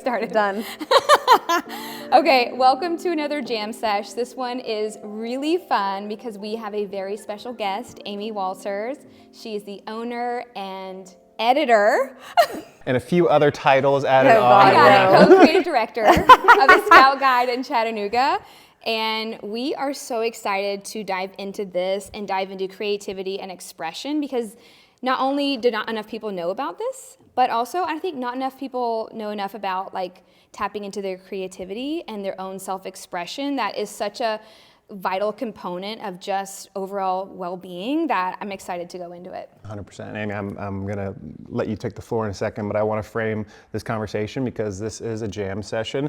started. Done. Okay, welcome to another Jam Sesh. This one is really fun because we have a very special guest, Amy Walters. She is the owner and editor. And a few other titles added on. I got it, co-creative director of the Scout Guide in Chattanooga. And we are so excited to dive into this and dive into creativity and expression because not only do not enough people know about this, but also I think not enough people know enough about like tapping into their creativity and their own self-expression. That is such a vital component of just overall well-being that I'm excited to go into it. 100%. Amy, I'm going to let you take the floor in a second, but I want to frame this conversation because this is a jam session.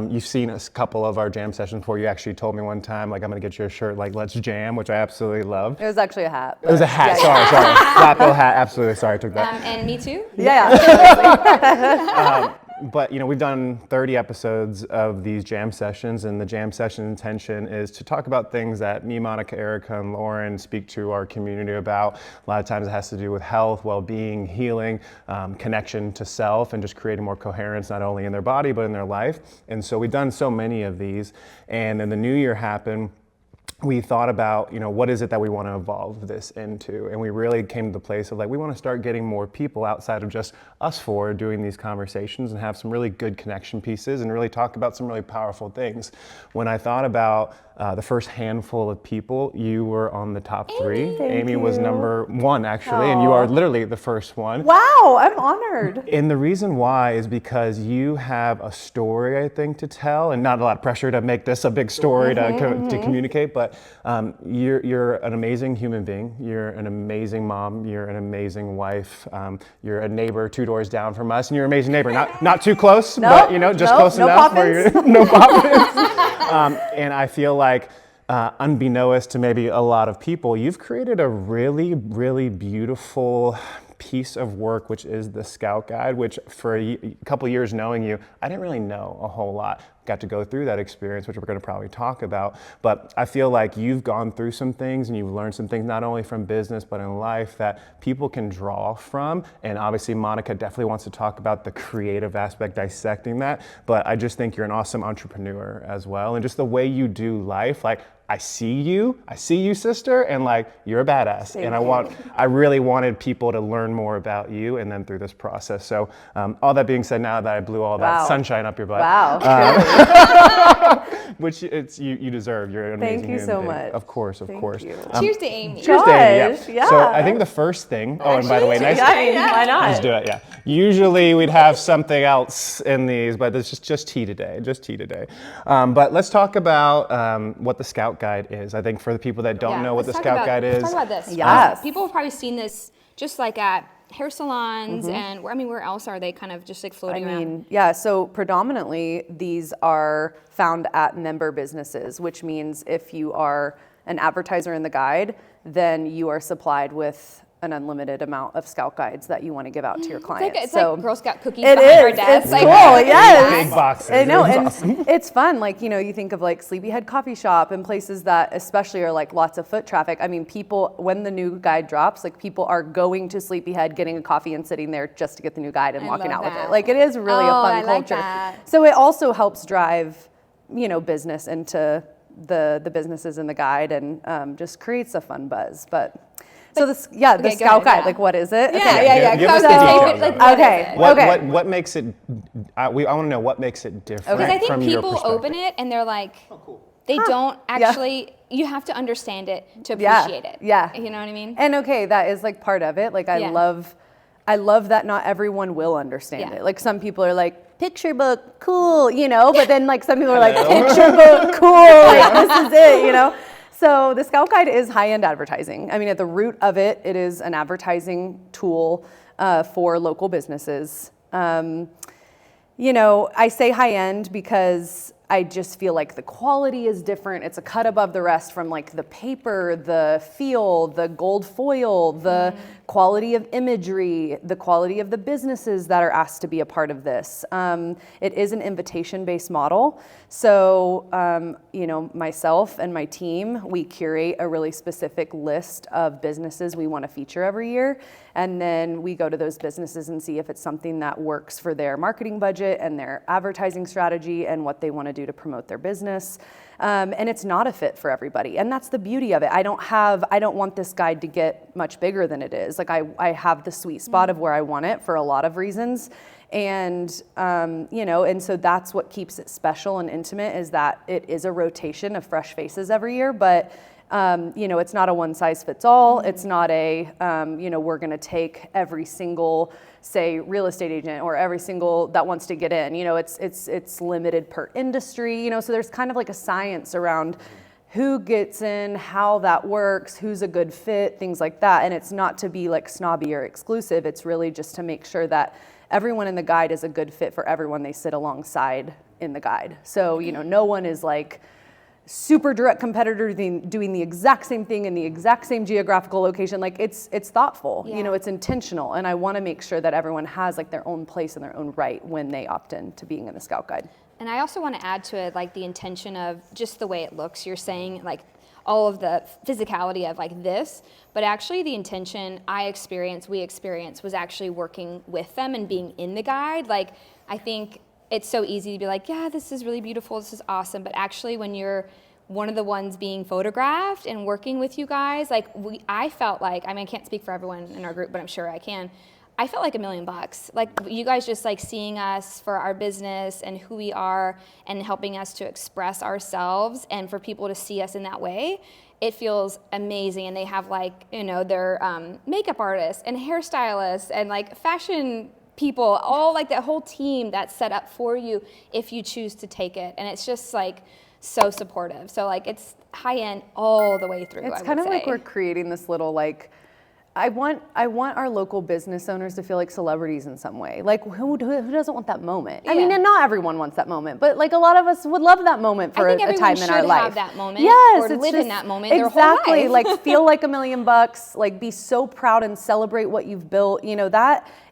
You've seen a couple of our jam sessions before. You actually told me one time, like, I'm going to get you a shirt, like, let's jam, which I absolutely love. It was actually a hat. It was a hat, sorry. Flapo hat, absolutely, sorry, I took that. And me too? Yeah. But, you know, we've done 30 episodes of these jam sessions, and the jam session intention is to talk about things that me, Monica, Erica, and Lauren speak to our community about. A lot of times it has to do with health, well-being, healing, connection to self, and just creating more coherence, not only in their body, but in their life. And so we've done so many of these, and then the new year happened. We thought about, you know, what is it that we want to evolve this into? And we really came to the place of like, we want to start getting more people outside of just us four doing these conversations and have some really good connection pieces and really talk about some really powerful things. When I thought about the first handful of people, you were on the top three. Amy was number one, actually, and you are literally the first one. Wow, I'm honored. And the reason why is because you have a story, I think, to tell, and not a lot of pressure to make this a big story to communicate, but you're an amazing human being. You're an amazing mom. You're an amazing wife. You're a neighbor 2 doors down from us, and you're an amazing neighbor. Not too close, but you know, just close enough. No poppins. And I feel like, unbeknownst to maybe a lot of people, you've created a really, really beautiful piece of work, which is the Scout Guide, which for a couple years knowing you, I didn't really know a whole lot. Got to go through that experience, which we're going to probably talk about. But I feel like you've gone through some things and you've learned some things, not only from business, but in life that people can draw from. And obviously Monica definitely wants to talk about the creative aspect, dissecting that. But I just think you're an awesome entrepreneur as well. And just the way you do life, like, I see you, sister, and like, you're a badass. Thank and you. I really wanted people to learn more about you and then through this process. So all that being said, now that I blew all that sunshine up your butt. Wow. Which you deserve. You're an amazing Thank you human so being. much. Of course. You. Cheers to Amy. Cheers to Amy, Gosh, yeah. So I think the first thing, and by the way, nice. Why not? Let's do it, yeah. Usually we'd have something else in these, but it's just tea today, but let's talk about what the Scout Guide is. I think for the people that don't know what the Scout Guide is. Let's talk about this. Yes. People have probably seen this just like at hair salons and where else are they kind of just like floating around? Yeah, so predominantly these are found at member businesses, which means if you are an advertiser in the guide, then you are supplied with an unlimited amount of Scout Guides that you want to give out to your clients. It's like Girl Scout cookies it behind is. our desk. It's like, cool, yes. Big boxes. I know, and awesome. it's fun. Like, you know, you think of like Sleepyhead Coffee Shop and places that especially are like lots of foot traffic. I mean, people, when the new guide drops, like people are going to Sleepyhead, getting a coffee and sitting there just to get the new guide and walking out with it. Like, it is really a fun culture. That. So it also helps drive, you know, business into the businesses in the guide and just creates a fun buzz. So the Scout Guide, like, what is it? Yeah. Give us the details. What makes it? I want to know what makes it different. Because I think from your people perspective. open it and they're like, they don't actually. You have to understand it to appreciate it. Yeah. You know what I mean? And that is like part of it. Like I love that not everyone will understand it. Like some people are like, picture book, cool, you know, but then like some people are like, picture book, cool, like this is it, you know? So the Scout Guide is high-end advertising. I mean, at the root of it, it is an advertising tool for local businesses. You know, I say high-end because I just feel like the quality is different. It's a cut above the rest from like the paper, the feel, the gold foil, the quality of imagery, the quality of the businesses that are asked to be a part of this. It is an invitation-based model. So, myself and my team, we curate a really specific list of businesses we want to feature every year. And then we go to those businesses and see if it's something that works for their marketing budget and their advertising strategy and what they want to do to promote their business. And it's not a fit for everybody. And that's the beauty of it. I don't want this guide to get much bigger than it is. Like I have the sweet spot of where I want it for a lot of reasons. And, and so that's what keeps it special and intimate, is that it is a rotation of fresh faces every year, but it's not a one size fits all. It's not a, we're going to take every single, say, real estate agent or every single that wants to get in. It's limited per industry. So there's kind of like a science around who gets in, how that works, who's a good fit, things like that. And it's not to be like snobby or exclusive. It's really just to make sure that everyone in the guide is a good fit for everyone they sit alongside in the guide. So, no one is like super direct competitor doing the exact same thing in the exact same geographical location. Like it's thoughtful, it's intentional. And I want to make sure that everyone has like their own place and their own right when they opt in to being in the Scout Guide. And I also want to add to it like the intention of just the way it looks. You're saying like all of the physicality of like this, but actually the intention we experienced was actually working with them and being in the guide. Like I think it's so easy to be like, yeah, this is really beautiful, this is awesome. But actually when you're one of the ones being photographed and working with you guys, like I felt like, I can't speak for everyone in our group, but I'm sure I can. I felt like $1 million. Like you guys just like seeing us for our business and who we are and helping us to express ourselves, and for people to see us in that way, it feels amazing. And they have like, their makeup artists and hairstylists and like fashion people, all like that whole team that's set up for you if you choose to take it. And it's just like so supportive. So like it's high end all the way through. It's kind of like we're creating this little like, I want our local business owners to feel like celebrities in some way. Like who doesn't want that moment? I mean, and not everyone wants that moment, but like a lot of us would love that moment for a time in our life. I think everyone should have that moment, or live in that moment their whole life. Exactly, like feel like $1 million, like be so proud and celebrate what you've built.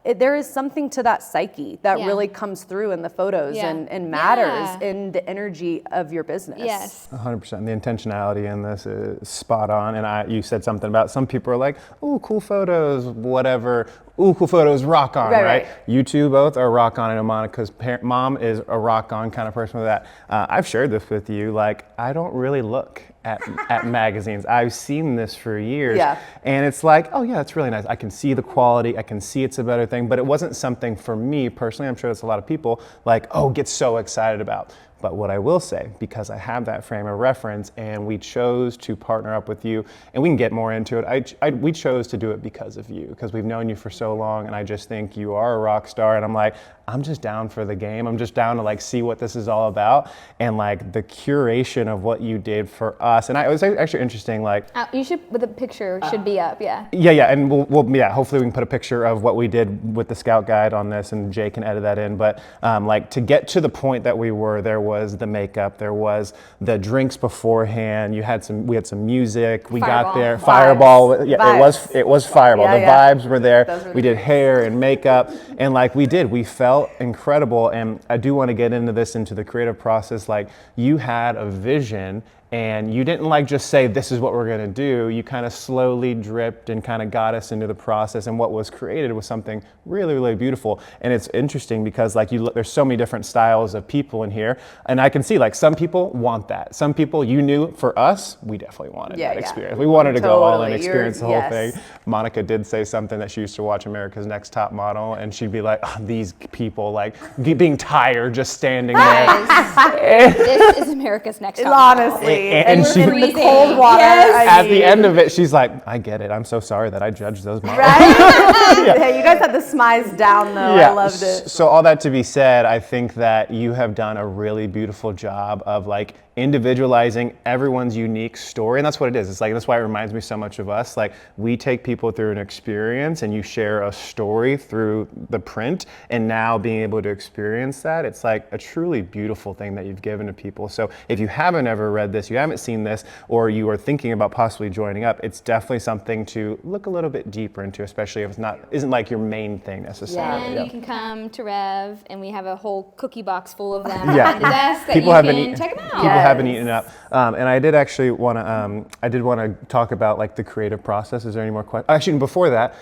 There is something to that psyche that really comes through in the photos and matters in the energy of your business. Yes. 100%. The intentionality in this is spot on. And you said something about some people are like, oh, cool photos, whatever. Ooh, cool photos, rock on, right? You two both are rock on, and Monica's mom is a rock on kind of person with that. I've shared this with you. Like, I don't really look at magazines. I've seen this for years. And it's like, oh yeah, it's really nice. I can see the quality. I can see it's a better thing, but it wasn't something for me personally. I'm sure it's a lot of people like, oh, get so excited about. But what I will say, because I have that frame of reference and we chose to partner up with you, and we can get more into it, we chose to do it because of you, because we've known you for so long, and I just think you are a rock star, and I'm like, I'm just down for the game. I'm just down to like see what this is all about, and like the curation of what you did for us. And it was actually interesting, like you should, with the picture should be up, yeah, and we'll hopefully we can put a picture of what we did with the Scout Guide on this, and Jay can edit that in. But like to get to the point that we were, there was the makeup, there was the drinks beforehand. We had some music. We got there. Fireball. Yeah, vibes. It was Fireball. The vibes were there. We did hair and makeup, and like we felt incredible. And I do want to get into the creative process. Like you had a vision, and you didn't like just say, this is what we're gonna do. You kind of slowly dripped and kind of got us into the process, and what was created was something really, really beautiful. And it's interesting because like there's so many different styles of people in here, and I can see like some people want that. Some people, you knew, for us, we definitely wanted that experience. We wanted to go all in, experience the whole thing. Monica did say something that she used to watch America's Next Top Model, and she'd be like, oh, these people, like being tired, just standing there. This is America's Next Top Model. Honestly. And she, in the cold water. At the end of it, she's like, I get it. I'm so sorry that I judged those models. Right? Hey, you guys had the smize down though. I loved it. So all that to be said, I think that you have done a really beautiful job of like individualizing everyone's unique story. And that's what it is. It's like, that's why it reminds me so much of us. Like, we take people through an experience and you share a story through the print, and now being able to experience that, it's like a truly beautiful thing that you've given to people. So if you haven't ever read this, you haven't seen this, or you are thinking about possibly joining up, it's definitely something to look a little bit deeper into, especially if isn't like your main thing necessarily. And you can come to Rev, and we have a whole cookie box full of them Yeah. behind the desk that People you haven't can eaten- check them out. People haven't eaten up. And I did actually want to, talk about like the creative process. Is there any more questions? Actually, before that,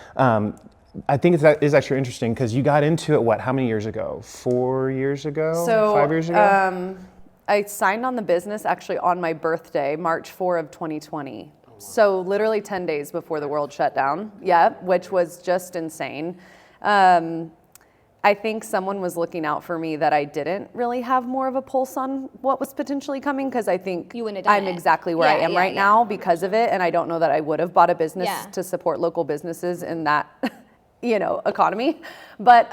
I think that is actually interesting because you got into it, how many years ago? 4 years ago? So, 5 years ago? I signed on the business actually on my birthday, March 4 of 2020. So literally 10 days before the world shut down. Yeah, which was just insane. I think someone was looking out for me that I didn't really have more of a pulse on what was potentially coming, because I think You wouldn't have done I'm it. exactly where I am right now because of it, and I don't know that I would have bought a business to support local businesses in that, economy. But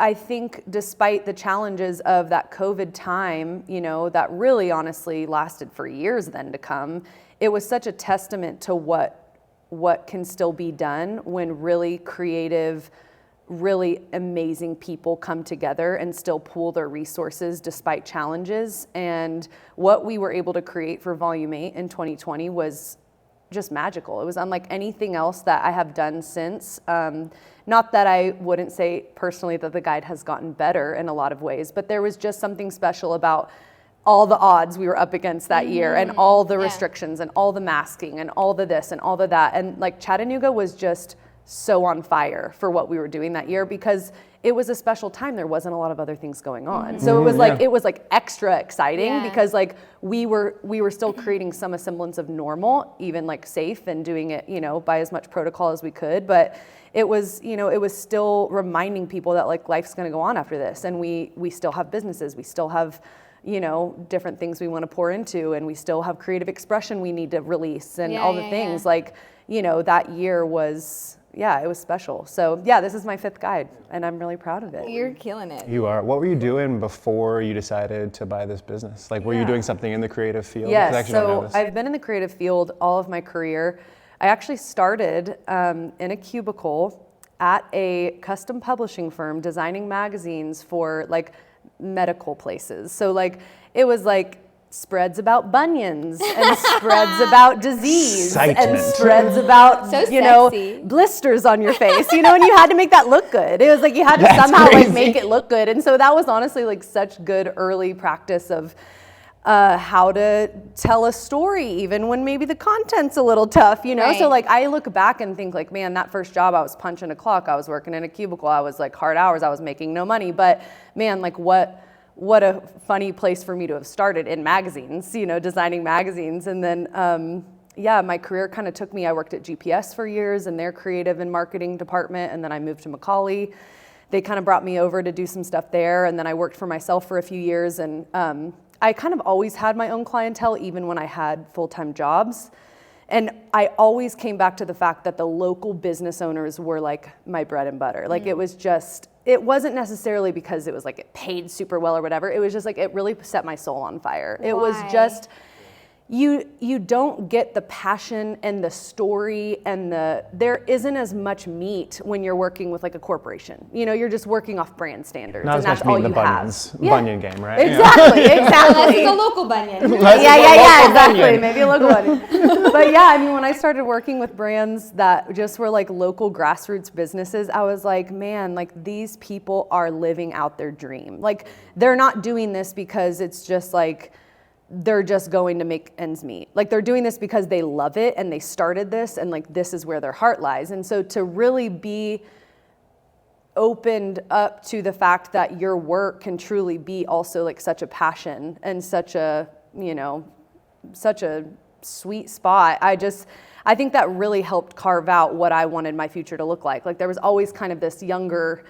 I think despite the challenges of that COVID time, that really honestly lasted for years then to come, it was such a testament to what can still be done when really creative, really amazing people come together and still pool their resources despite challenges. And what we were able to create for Volume 8 in 2020 was just magical. It was unlike anything else that I have done since. Not that I wouldn't say personally that the guide has gotten better in a lot of ways, but there was just something special about all the odds we were up against that year, and all the restrictions and all the masking and all the this and all the that. And like Chattanooga was just so on fire for what we were doing that year because it was a special time. There wasn't a lot of other things going on. So it was like extra exciting because like we were still creating some semblance of normal, even like safe and doing it, by as much protocol as we could. But it was, it was still reminding people that like life's going to go on after this. And we still have businesses. We still have, different things we want to pour into, and we still have creative expression we need to release and all the things like, that year was, it was special. So this is my 5th guide and I'm really proud of it. You're killing it. You are. What were you doing before you decided to buy this business? Like, were you doing something in the creative field? Yes, so I've been in the creative field all of my career. I actually started in a cubicle at a custom publishing firm designing magazines for like medical places. So like it was like spreads about bunions and spreads about disease and spreads about blisters on your face, and you had to make that look good. It was like you had to somehow like make it look good. And so that was honestly like such good early practice of how to tell a story even when maybe the content's a little tough, So like I look back and think like, man, that first job I was punching a clock, I was working in a cubicle, I was like hard hours, I was making no money, but man, like what a funny place for me to have started in magazines, designing magazines. And then my career kind of took me, I worked at GPS for years in their creative and marketing department, and then I moved to Macaulay. They kind of brought me over to do some stuff there, and then I worked for myself for a few years, and I kind of always had my own clientele, even when I had full-time jobs. And I always came back to the fact that the local business owners were like my bread and butter. Like it wasn't necessarily because it was like it paid super well or whatever. It was just like, it really set my soul on fire. It was just, you don't get the passion and the story and there isn't as much meat when you're working with like a corporation. You're just working off brand standards. Not and as that's much meat all in the you bunions, have. bunion game, right? Exactly. Unless it's a local bunion. Exactly. Maybe a local one. But when I started working with brands that just were like local grassroots businesses, I was like, man, like these people are living out their dream. Like they're not doing this because it's just like, they're just going to make ends meet. Like they're doing this because they love it and they started this and like this is where their heart lies. And so to really be opened up to the fact that your work can truly be also like such a passion and such a sweet spot. I think that really helped carve out what I wanted my future to look like. Like there was always kind of this younger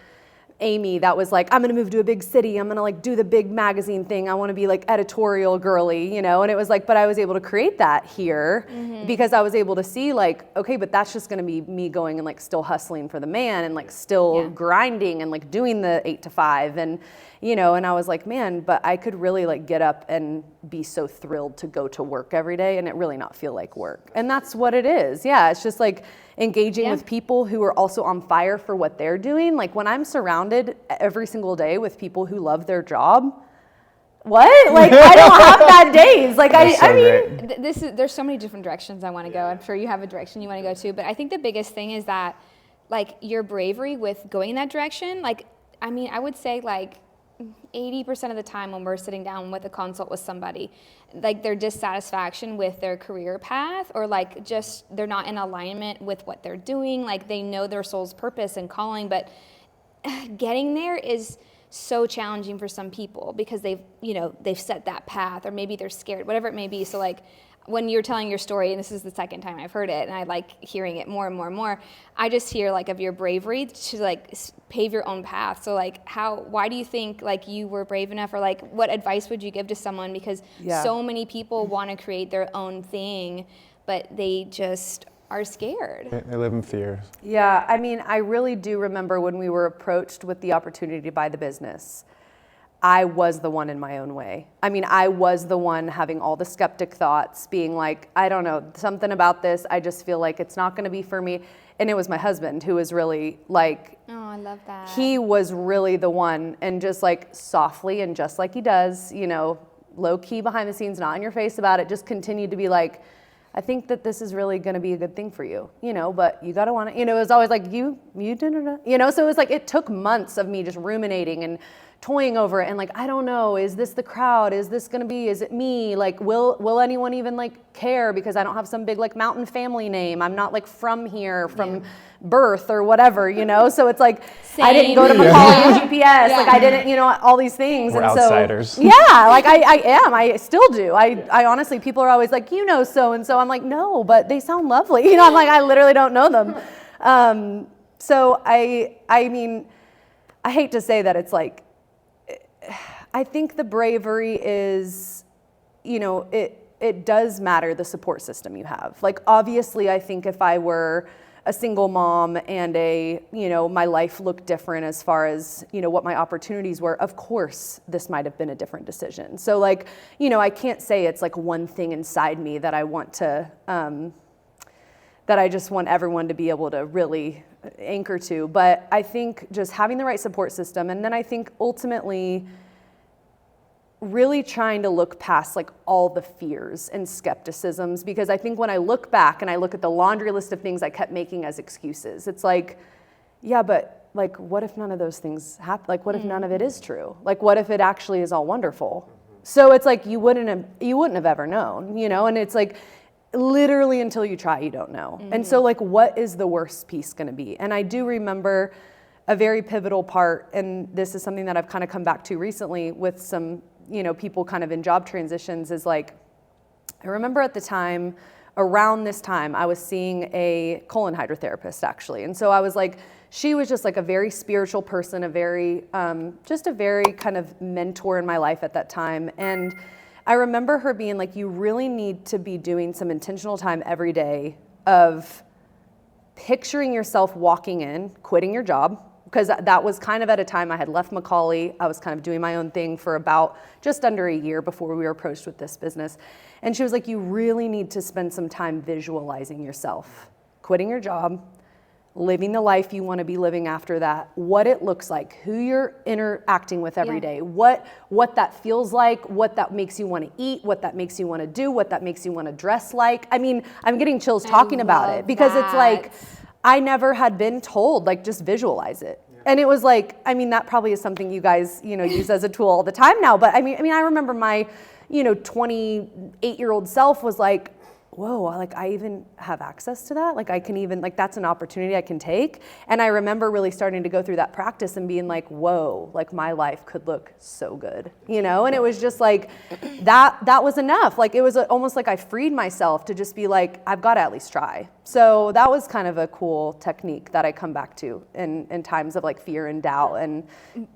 Amy that was like, I'm gonna move to a big city, I'm gonna like do the big magazine thing, I wanna be like editorial girly, you know, and it was like, but I was able to create that here because I was able to see like, okay, but that's just gonna be me going and like still hustling for the man and like still grinding and like doing the 8 to 5 and, you know, and I was like, man, but I could really like get up and be so thrilled to go to work every day and it really not feel like work. And that's what it is. Yeah, it's just like engaging with people who are also on fire for what they're doing. Like when I'm surrounded every single day with people who love their job, what? Like I don't have bad days. Like I mean, there's so many different directions I want to go. I'm sure you have a direction you want to go to, but I think the biggest thing is that like your bravery with going in that direction. Like, I mean, I would say like 80% of the time when we're sitting down with a consult with somebody, like their dissatisfaction with their career path or like just they're not in alignment with what they're doing. Like they know their soul's purpose and calling, but getting there is so challenging for some people because they've set that path or maybe they're scared, whatever it may be. So like when you're telling your story, and this is the second time I've heard it, and I like hearing it more and more and more, I just hear like of your bravery to like pave your own path. So like why do you think like you were brave enough, or like what advice would you give to someone? Because so many people want to create their own thing, but they just are scared. They live in fear. Yeah, I mean, I really do remember when we were approached with the opportunity to buy the business. I was the one in my own way. I mean, I was the one having all the skeptic thoughts, being like, I don't know, something about this, I just feel like it's not gonna be for me. And it was my husband who was really like, oh, I love that. He was really the one, and just like softly and just like he does, you know, low key behind the scenes, not in your face about it, just continued to be like, I think that this is really going to be a good thing for you, you know, but you got to want it. You know, it was always like, you know, so it was like, it took months of me just ruminating and toying over it and like, I don't know, is this the crowd? Is this going to be, is it me? Like, will anyone even like care because I don't have some big like mountain family name. I'm not like from here, from birth or whatever, you know? So it's like, I didn't go to Macaulay and GPS. Like I didn't, you know, all these things. We're and outsiders. So, yeah, like I still do. I honestly, people are always like, you know, so-and-so. I'm like, no, but they sound lovely. You know, I'm like, I literally don't know them. So I mean, I hate to say that it's like, I think the bravery is, you know, it does matter the support system you have. Like, obviously, I think if I were a single mom and my life looked different as far as, you know, what my opportunities were, of course, this might have been a different decision. So like, you know, I can't say it's like one thing inside me that I want to, that I just want everyone to be able to really anchor to. But I think just having the right support system, and then I think ultimately really trying to look past like all the fears and skepticisms, because I think when I look back and I look at the laundry list of things I kept making as excuses, it's like, yeah, but like, what if none of those things happen? Like, what if none of it is true? Like, what if it actually is all wonderful? So it's like, you wouldn't have ever known, you know? And it's like, literally until you try, you don't know. And so like, what is the worst piece gonna be? And I do remember a very pivotal part, and this is something that I've kind of come back to recently with some, you know, people kind of in job transitions, is like, I remember at the time, around this time, I was seeing a colon hydrotherapist actually. And so I was like, she was just like a very spiritual person, a very kind of mentor in my life at that time. And I remember her being like, you really need to be doing some intentional time every day of picturing yourself walking in, quitting your job, because that was kind of at a time I had left Macaulay. I was kind of doing my own thing for about just under a year before we were approached with this business. And she was like, you really need to spend some time visualizing yourself, quitting your job, living the life you want to be living after that, what it looks like, who you're interacting with every day, what that feels like, what that makes you want to eat, what that makes you want to do, what that makes you want to dress like. I mean, I'm getting chills talking about it, because it's like, I never had been told, like, just visualize it. Yeah. And it was like, I mean, that probably is something you guys, you know, use as a tool all the time now. But I mean, I remember my, 28-year-old self was like, whoa, like I even have access to that? Like I can even, like that's an opportunity I can take. And I remember really starting to go through that practice and being like, whoa, like my life could look so good, And it was just like, that was enough. Like it was almost like I freed myself to just be like, I've got to at least try. So that was kind of a cool technique that I come back to in times of like fear and doubt and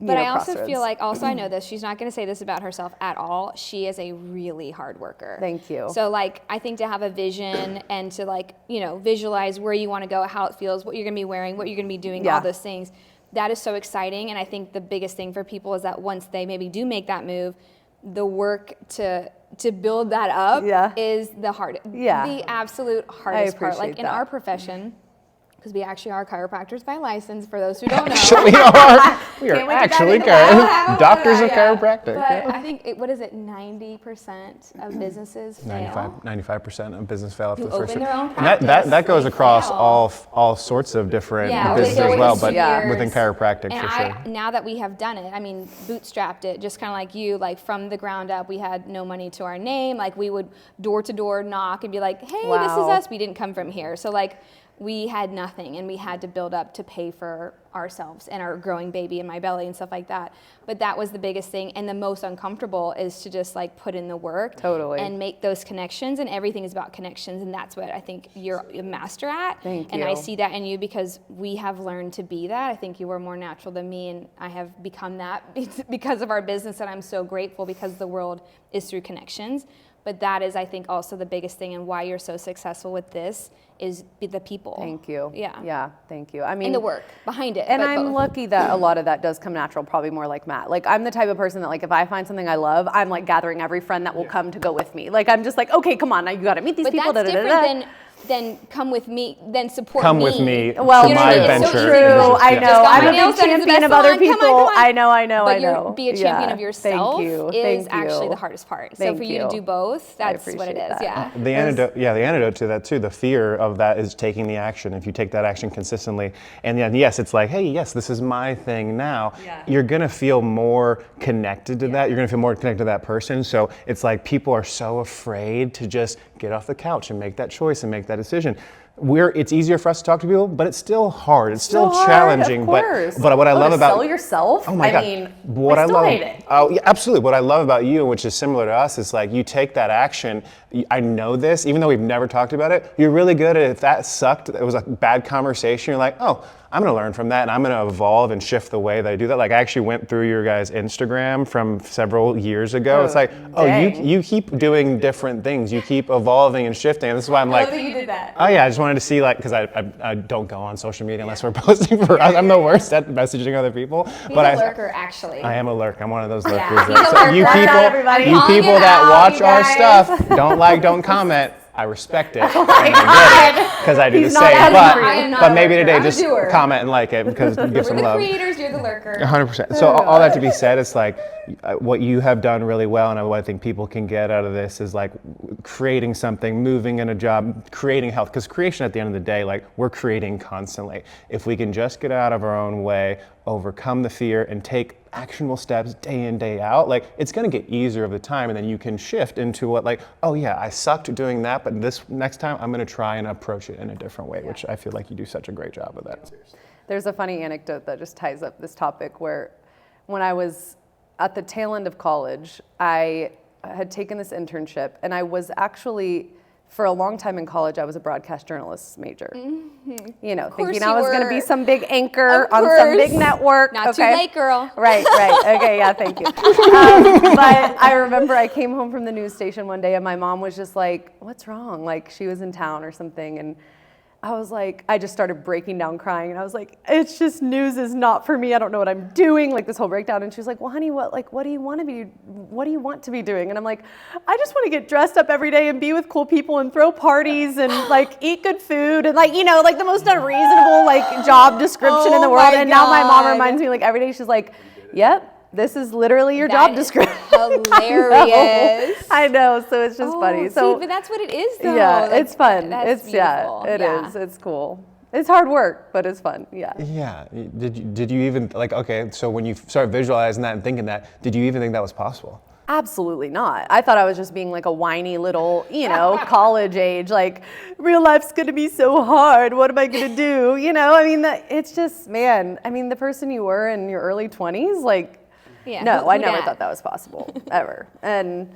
But I also feel like, also I know this, she's not going to say this about herself at all. She is a really hard worker. Thank you. So like, I think to have a vision and to like, you know, visualize where you want to go, how it feels, what you're going to be wearing, what you're going to be doing, all those things, that is so exciting. And I think the biggest thing for people is that once they maybe do make that move, the work to build that up is the absolute hardest part. Like in our profession, because we actually are chiropractors by license, for those who don't know. We are actually doctors of chiropractic. But I think, what is it, 90% of businesses fail? 95% of business fail after the first open their own And practice, that goes they across fail. all sorts of different businesses as well, but within chiropractic and for sure. Now that we have done it, I mean, bootstrapped it, just kind of like you, like from the ground up. We had no money to our name. Like we would door to door knock and be like, hey, this is us. We didn't come from here. So like, we had nothing and we had to build up to pay for ourselves and our growing baby in my belly and stuff like that. But that was the biggest thing, and the most uncomfortable is to just like put in the work and make those connections, and everything is about connections, and that's what I think you're a master at. Thank you. And I see that in you because we have learned to be that. I think you were more natural than me, and I have become that because of our business, and I'm so grateful because the world is through connections. But that is, I think, also the biggest thing, and why you're so successful with this is the people. Thank you. Yeah, thank you. I mean, and the work behind it. And I'm lucky that a lot of that does come natural, probably more like Matt. Like, I'm the type of person that, like, if I find something I love, I'm like gathering every friend that will come to go with me. Like, I'm just like, okay, come on, now you got to meet these people. But that's different than come with me, then support me. Come with me well, to my venture. So true. I know. I'm a big champion of other people. Come on. I know. But be a champion of yourself is actually the hardest part. So for you to do both, that's what it is. Yeah. The antidote to that too, the fear of that is taking the action. If you take that action consistently, and then yes, it's like, hey, yes, this is my thing now. You're gonna feel more connected to that. You're gonna feel more connected to that person. So it's like people are so afraid to just get off the couch and make that choice and make that decision. It's easier for us to talk to people, but it's still hard. It's still challenging. Of course. But what I love about sell yourself. Oh my God. I mean, what I still hate it. Oh yeah, absolutely. What I love about you, which is similar to us, is like you take that action. I know this, even though we've never talked about it. You're really good at if that sucked. It was a bad conversation. You're like, oh, I'm going to learn from that, and I'm going to evolve and shift the way that I do that. Like I actually went through your guys' Instagram from several years ago. It's like, you keep doing different things. You keep evolving and shifting. And this is why I'm like, I love that you did that. Oh yeah, I just wanted to see because I don't go on social media unless we're posting for us. I'm the worst at messaging other people. He's a lurker, actually. I am a lurk. I'm one of those lurkers. You people that watch our stuff, don't comment. I respect it. Because I do the same. But maybe today just comment and like it because give some love. We're the creators, you're the lurker. 100%. So all that to be said, it's like what you have done really well, and what I think people can get out of this is like creating something, moving in a job, creating health. Because creation at the end of the day, like we're creating constantly. If we can just get out of our own way, overcome the fear, and take actionable steps day in, day out, like it's gonna get easier over the time, and then you can shift into what like, oh yeah, I sucked doing that, but this next time I'm gonna try and approach it in a different way, which I feel like you do such a great job of that. There's a funny anecdote that just ties up this topic where when I was at the tail end of college, I had taken this internship, and I was actually, for a long time in college, I was a broadcast journalist major. Mm-hmm. You know, thinking I was going to be some big anchor on some big network. Not too late, girl. Right. Okay, yeah, thank you. But I remember I came home from the news station one day, and my mom was just like, what's wrong? Like, she was in town or something, and I was like, I just started breaking down crying, and I was like, it's just news is not for me. I don't know what I'm doing, like this whole breakdown. And she was like, well, honey, what do you want to be doing? And I'm like, I just want to get dressed up every day and be with cool people and throw parties and like eat good food and like, you know, like the most unreasonable like job description in the world. And now my mom reminds me like every day, she's like, yep. This is literally your job description. Hilarious. I know, so it's just funny. So, but that's what it is, though. Yeah, it's fun. It's beautiful. It is. It's cool. It's hard work, but it's fun. Yeah. Yeah. Did you even like? Okay, so when you start visualizing that and thinking that, did you even think that was possible? Absolutely not. I thought I was just being like a whiny little, you know, college age, like real life's going to be so hard. What am I going to do? You know, I mean, it's just, man, I mean, the person you were in your early 20s, like, no, I never thought that was possible, ever. And,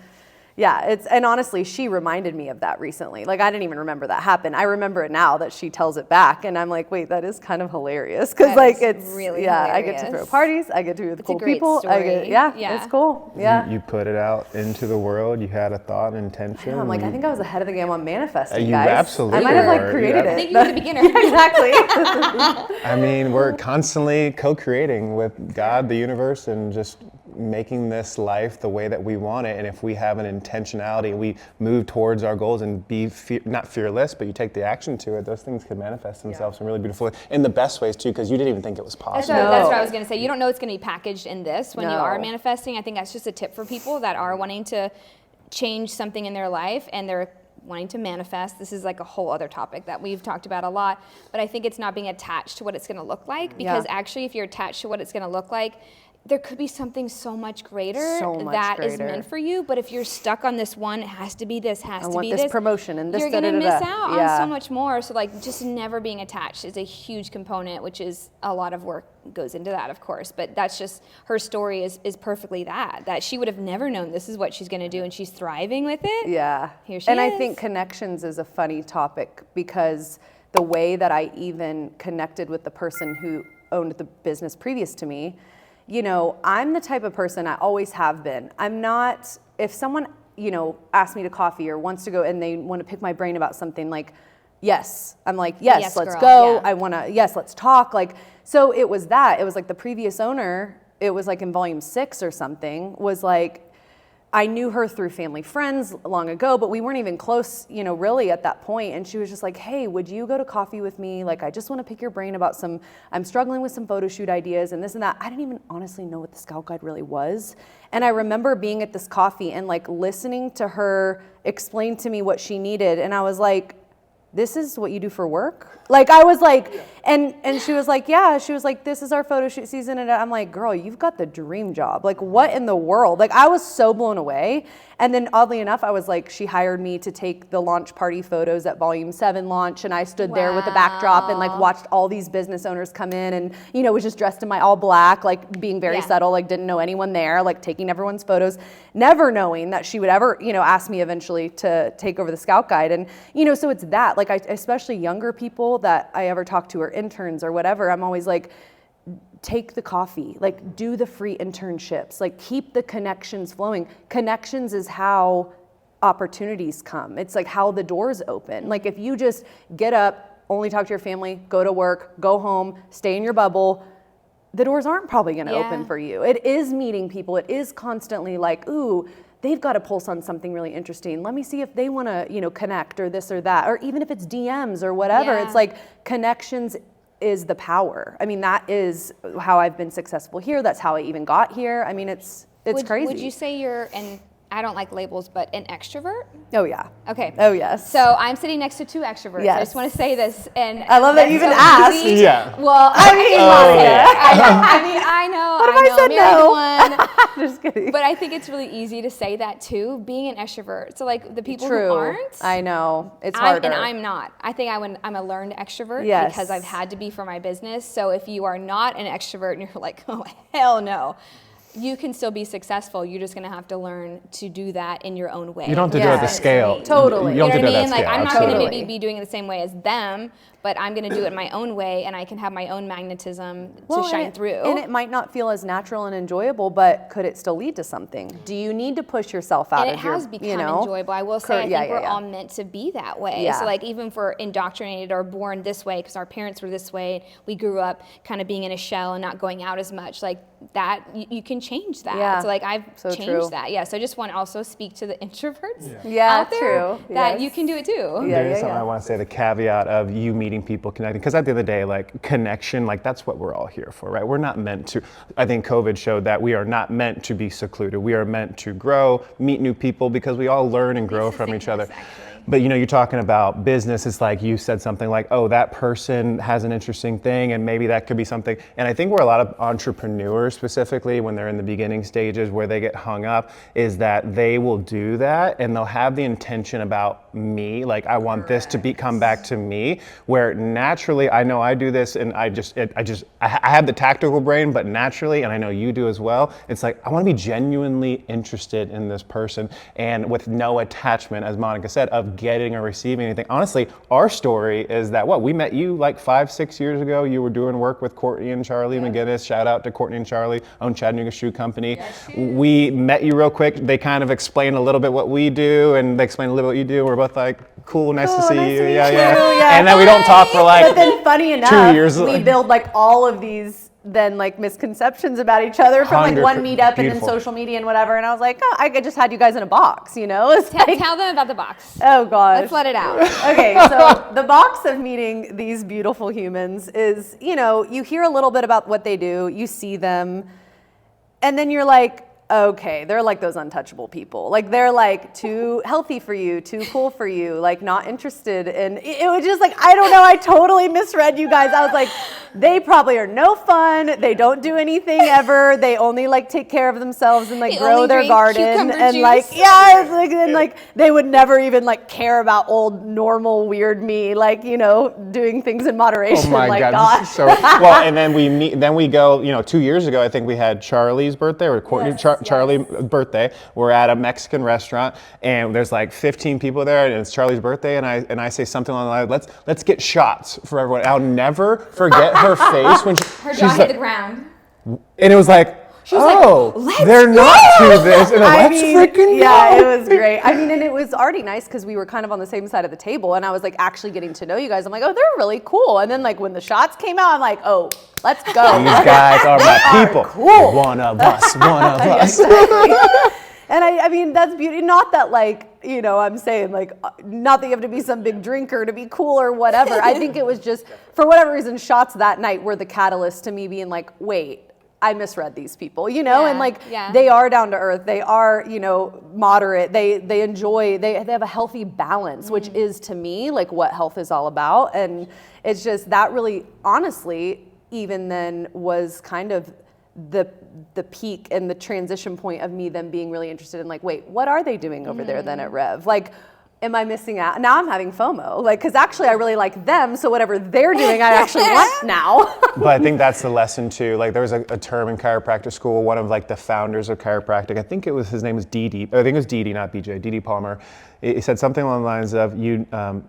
Yeah, and honestly, she reminded me of that recently. Like, I didn't even remember that happened. I remember it now that she tells it back, and I'm like, wait, that is kind of hilarious. Because, like, it's really hilarious. I get to throw parties, I get to be with cool people. Story. It's cool. Yeah. You put it out into the world, you had a thought and intention. I'm like, I think I was ahead of the game on manifesting, you guys. absolutely I might have, like, created it. I think you were the beginner. Exactly. I mean, we're constantly co-creating with God, the universe, and just making this life the way that we want it. And if we have an intentionality, we move towards our goals and be not fearless, but you take the action to it, those things can manifest themselves in really beautiful ways, in the best ways too, because you didn't even think it was possible. That's what I was going to say. You don't know it's going to be packaged in this when you are manifesting. I think that's just a tip for people that are wanting to change something in their life and they're wanting to manifest. This is like a whole other topic that we've talked about a lot, but I think it's not being attached to what it's going to look like, because actually if you're attached to what it's going to look like, there could be something so much greater that is meant for you. But if you're stuck on this one, it has to be this, I want this promotion and this, you're going to miss out on so much more. So like just never being attached is a huge component, which is a lot of work goes into that, of course. But that's just, her story is perfectly that she would have never known this is what she's going to do, and she's thriving with it. Yeah. Here she is. I think connections is a funny topic, because the way that I even connected with the person who owned the business previous to me, you know, I'm the type of person, I always have been. I'm not, if someone, you know, asks me to coffee or wants to go and they want to pick my brain about something, like, yes. I'm like, yes, let's go. Yeah. I want to, yes, let's talk. Like, so it was that. It was like the previous owner, it was like in volume 6 or something, was like, I knew her through family friends long ago, but we weren't even close, you know, really at that point. And she was just like, hey, would you go to coffee with me? Like, I just want to pick your brain about I'm struggling with some photo shoot ideas and this and that. I didn't even honestly know what the Scout Guide really was. And I remember being at this coffee and like listening to her explain to me what she needed. And I was like, this is what you do for work? Like, I was like, and she was like, yeah, she was like, this is our photo shoot season. And I'm like, girl, you've got the dream job. Like, what in the world? Like, I was so blown away. And then oddly enough, I was like, she hired me to take the launch party photos at volume 7 launch. And I stood there with the backdrop and like watched all these business owners come in and, you know, was just dressed in my all black, like being very subtle, like didn't know anyone there, like taking everyone's photos, never knowing that she would ever, you know, ask me eventually to take over the Scout Guide. And, you know, so it's that, like, especially younger people that I ever talk to, or interns or whatever, I'm always like, take the coffee, like do the free internships, like keep the connections flowing. Connections is how opportunities come. It's like how the doors open. Like if you just get up, only talk to your family, go to work, go home, stay in your bubble, the doors aren't probably going to open for you. It is meeting people. It is constantly like, ooh, they've got a pulse on something really interesting. Let me see if they want to, you know, connect or this or that, or even if it's DMs or whatever. It's like connections is the power. I mean, that is how I've been successful here. That's how I even got here. I mean, it's crazy. Would you say you're I don't like labels, but an extrovert? Oh, yeah. Okay. Oh, yes. So I'm sitting next to 2 extroverts. Yes. I just want to say this. And I love that you even asked. Yeah. Well, I mean, I know. What if I said no? One. Just kidding. But I think it's really easy to say that too, being an extrovert. So like the people True. who aren't. I know. It's harder. And I'm not. I think I'm a learned extrovert because I've had to be for my business. So if you are not an extrovert and you're like, oh, hell no, you can still be successful. You're just going to have to learn to do that in your own way. You don't have to do it at the scale. Totally. You don't know have to do what I it mean? at Like, scale. I'm not going to Absolutely. maybe be doing it the same way as them, but I'm going to do it my own way, and I can have my own magnetism to shine through. And it might not feel as natural and enjoyable, but could it still lead to something? Do you need to push yourself out and of your, it has become enjoyable. I will say, I think we're all meant to be that way. Yeah. So like even if we're indoctrinated or born this way because our parents were this way, we grew up kind of being in a shell and not going out as much, like that, you can change that. Yeah. So like I've changed that. Yeah. So I just want to also speak to the introverts out there that you can do it too. There's something I want to say, the caveat of you meeting people, connecting, because at the end of the day, like connection, like that's what we're all here for, right? We're not meant to, I think COVID showed that we are not meant to be secluded. We are meant to grow, meet new people, because we all learn and grow from each other. But you know, you're talking about business, it's like you said something like, oh, that person has an interesting thing and maybe that could be something. And I think where a lot of entrepreneurs specifically, when they're in the beginning stages, where they get hung up is that they will do that and they'll have the intention about me. Like I want this to come back to me, where naturally, I know I do this and I have the tactical brain, but naturally, and I know you do as well, it's like, I want to be genuinely interested in this person and with no attachment, as Monica said, of getting or receiving anything. Honestly, our story is that we met you like 5-6 years ago. You were doing work with Courtney and Charlie McGinnis. Shout out to Courtney and Charlie, own Chattanooga Shoe Company. Yes, we met you real quick. They kind of explained a little bit what we do, and they explained a little bit what you do. We're both like, cool, nice to see you. Yeah. And then we don't talk for like but then funny enough, 2 years. We build like all of these then like misconceptions about each other from like one meetup and then social media and whatever. And I was like, I just had you guys in a box, you know? It's like, tell them about the box. Oh gosh. Let's let it out. Okay, so the box of meeting these beautiful humans is, you hear a little bit about what they do, you see them, and then you're like, okay, they're like those untouchable people. Like they're like too healthy for you, too cool for you, like not interested. And it was just like, I don't know, I totally misread you guys. I was like, they probably are no fun. They don't do anything ever. They only like take care of themselves and like grow their garden. And juice. Like, yeah, it's like, and like they would never even like care about old, normal, weird me, like, doing things in moderation. Oh my like, God. So, well, and then we go, 2 years ago, I think we had Charlie's birthday or Courtney, Charlie's birthday. We're at a Mexican restaurant and there's like 15 people there and it's Charlie's birthday and I say something along the line, let's get shots for everyone. I'll never forget her face when her jaw hit the ground. And it was like, they're not to this. And let's freaking go. Yeah, it was great. I mean, and it was already nice because we were kind of on the same side of the table and I was like actually getting to know you guys. I'm like, oh, they're really cool. And then like when the shots came out, I'm like, oh, let's go. These guys are my people. Cool. One of us. Exactly. And I mean, that's beauty. Not that like, I'm saying like, not that you have to be some big drinker to be cool or whatever. I think it was just, for whatever reason, shots that night were the catalyst to me being like, wait, I misread these people, and like they are down to earth. They are, moderate. They enjoy, they have a healthy balance, which is to me like what health is all about. And it's just that really, honestly, even then was kind of the peak and the transition point of me then being really interested in like, wait, what are they doing over there then at Rev? Like, am I missing out? Now I'm having FOMO, like, because actually I really like them, so whatever they're doing, I actually want now. But I think that's the lesson too. Like there was a term in chiropractic school, one of like the founders of chiropractic, I think his name was Didi, I think it was Didi, not BJ, Didi Palmer. He said something along the lines of, you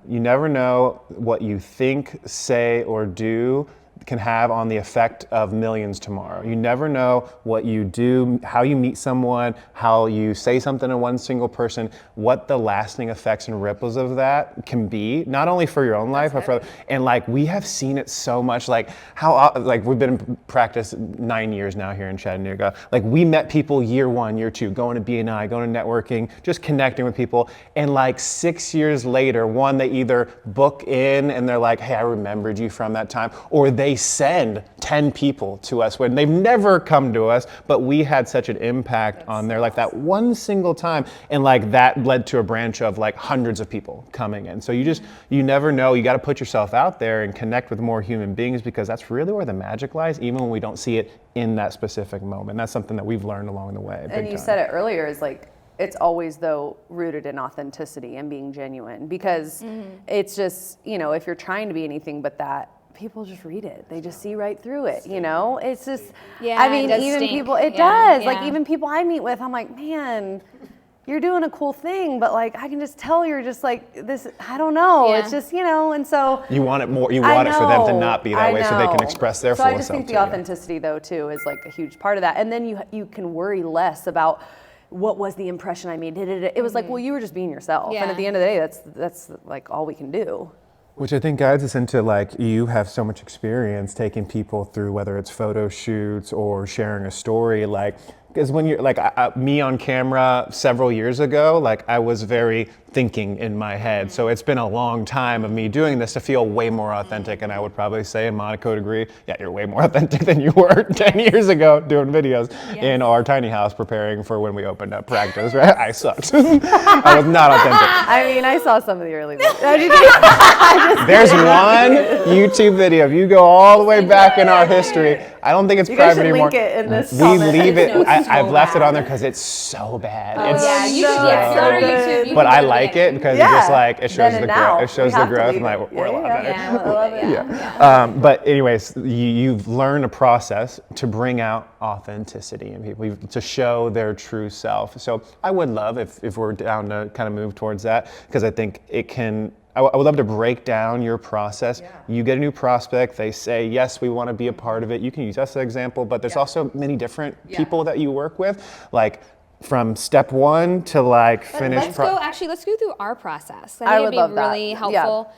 never know what you think, say, or do can have on the effect of millions tomorrow. You never know what you do, how you meet someone, how you say something to one single person, what the lasting effects and ripples of that can be, not only for your own life, but for other. And like we have seen it so much, like we've been in practice 9 years now here in Chattanooga. Like we met people year 1, year 2, going to BNI, going to networking, just connecting with people. And like 6 years later, one, they either book in and they're like, hey, I remembered you from that time, or they send 10 people to us when they've never come to us, but we had such an impact on their life that one single time, and like that led to a branch of like hundreds of people coming in. So you never know. You got to put yourself out there and connect with more human beings, because that's really where the magic lies, even when we don't see it in that specific moment. That's something that we've learned along the way. And you said it earlier, is like, it's always though rooted in authenticity and being genuine, because it's just, if you're trying to be anything but that, people just read it. They just see right through it, It's just, I mean, even people, it does. Like even people I meet with, I'm like, man, you're doing a cool thing, but like, I can just tell you're just like this, I don't know. It's just, and so. You want it more, you want it for them to not be that way so they can express their full self. So I just think the authenticity though too is like a huge part of that. And then you can worry less about what was the impression I made. It was like, well, you were just being yourself. And at the end of the day, that's like all we can do. Which I think guides us into like, you have so much experience taking people through, whether it's photo shoots or sharing a story, like, because when you're like me on camera several years ago, like I was very thinking in my head. So it's been a long time of me doing this to feel way more authentic. And I would probably say, and Monica would agree, yeah, you're way more authentic than you were 10 years ago doing videos in our tiny house preparing for when we opened up practice, right? I sucked. I was not authentic. I mean, I saw some of the early videos. There's one YouTube video. If you go all the way back in our history, I don't think it's private anymore. Link it in this we leave it. I've left it on there because it's so bad. It's you should. but I like like it because it's just like it shows the growth. It shows the growth, and like we're a lot better. Yeah, I love it. But anyways, you've learned a process to bring out authenticity in people, to show their true self. So I would love if we're down to kind of move towards that, because I think it can. I would love to break down your process. Yeah. You get a new prospect, they say, yes, we want to be a part of it. You can use us as an example, but there's also many different people that you work with, like from step one to like finish. Let's go through our process. I think it'd be really helpful. Yeah.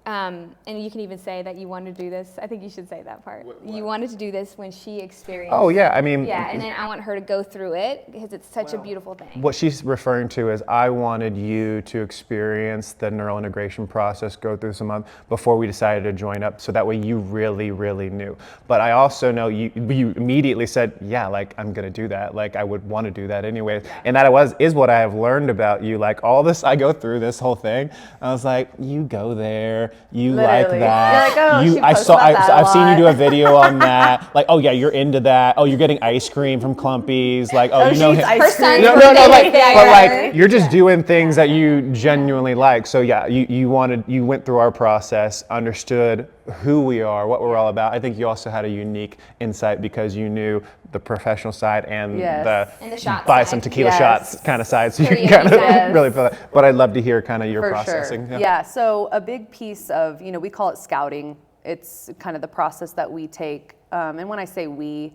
And you can even say that you wanted to do this. I think you should say that part. You wanted to do this when she experienced. Oh yeah, I mean. Yeah, and then I want her to go through it because it's such a beautiful thing. What she's referring to is I wanted you to experience the neural integration process, go through some months before we decided to join up, so that way you really, really knew. But I also know you immediately said, yeah, like I'm gonna do that. Like I would want to do that anyway. And that is what I have learned about you. Like all this, I go through this whole thing. I was like, you go there. You Literally. like that. You're like, oh, I've seen you do a video on that. Like, oh yeah, you're into that. Oh, you're getting ice cream from Clumpies. Like, oh, you know him. Ice cream. No, like you're just doing things that you genuinely like. So yeah, you went through our process, understood who we are, what we're all about. I think you also had a unique insight because you knew the professional side and the shot buy side. some tequila shots kind of side, so you can kind of really feel that. But I'd love to hear kind of your processing. Sure. Yeah, so a big piece of, we call it scouting. It's kind of the process that we take. And when I say we,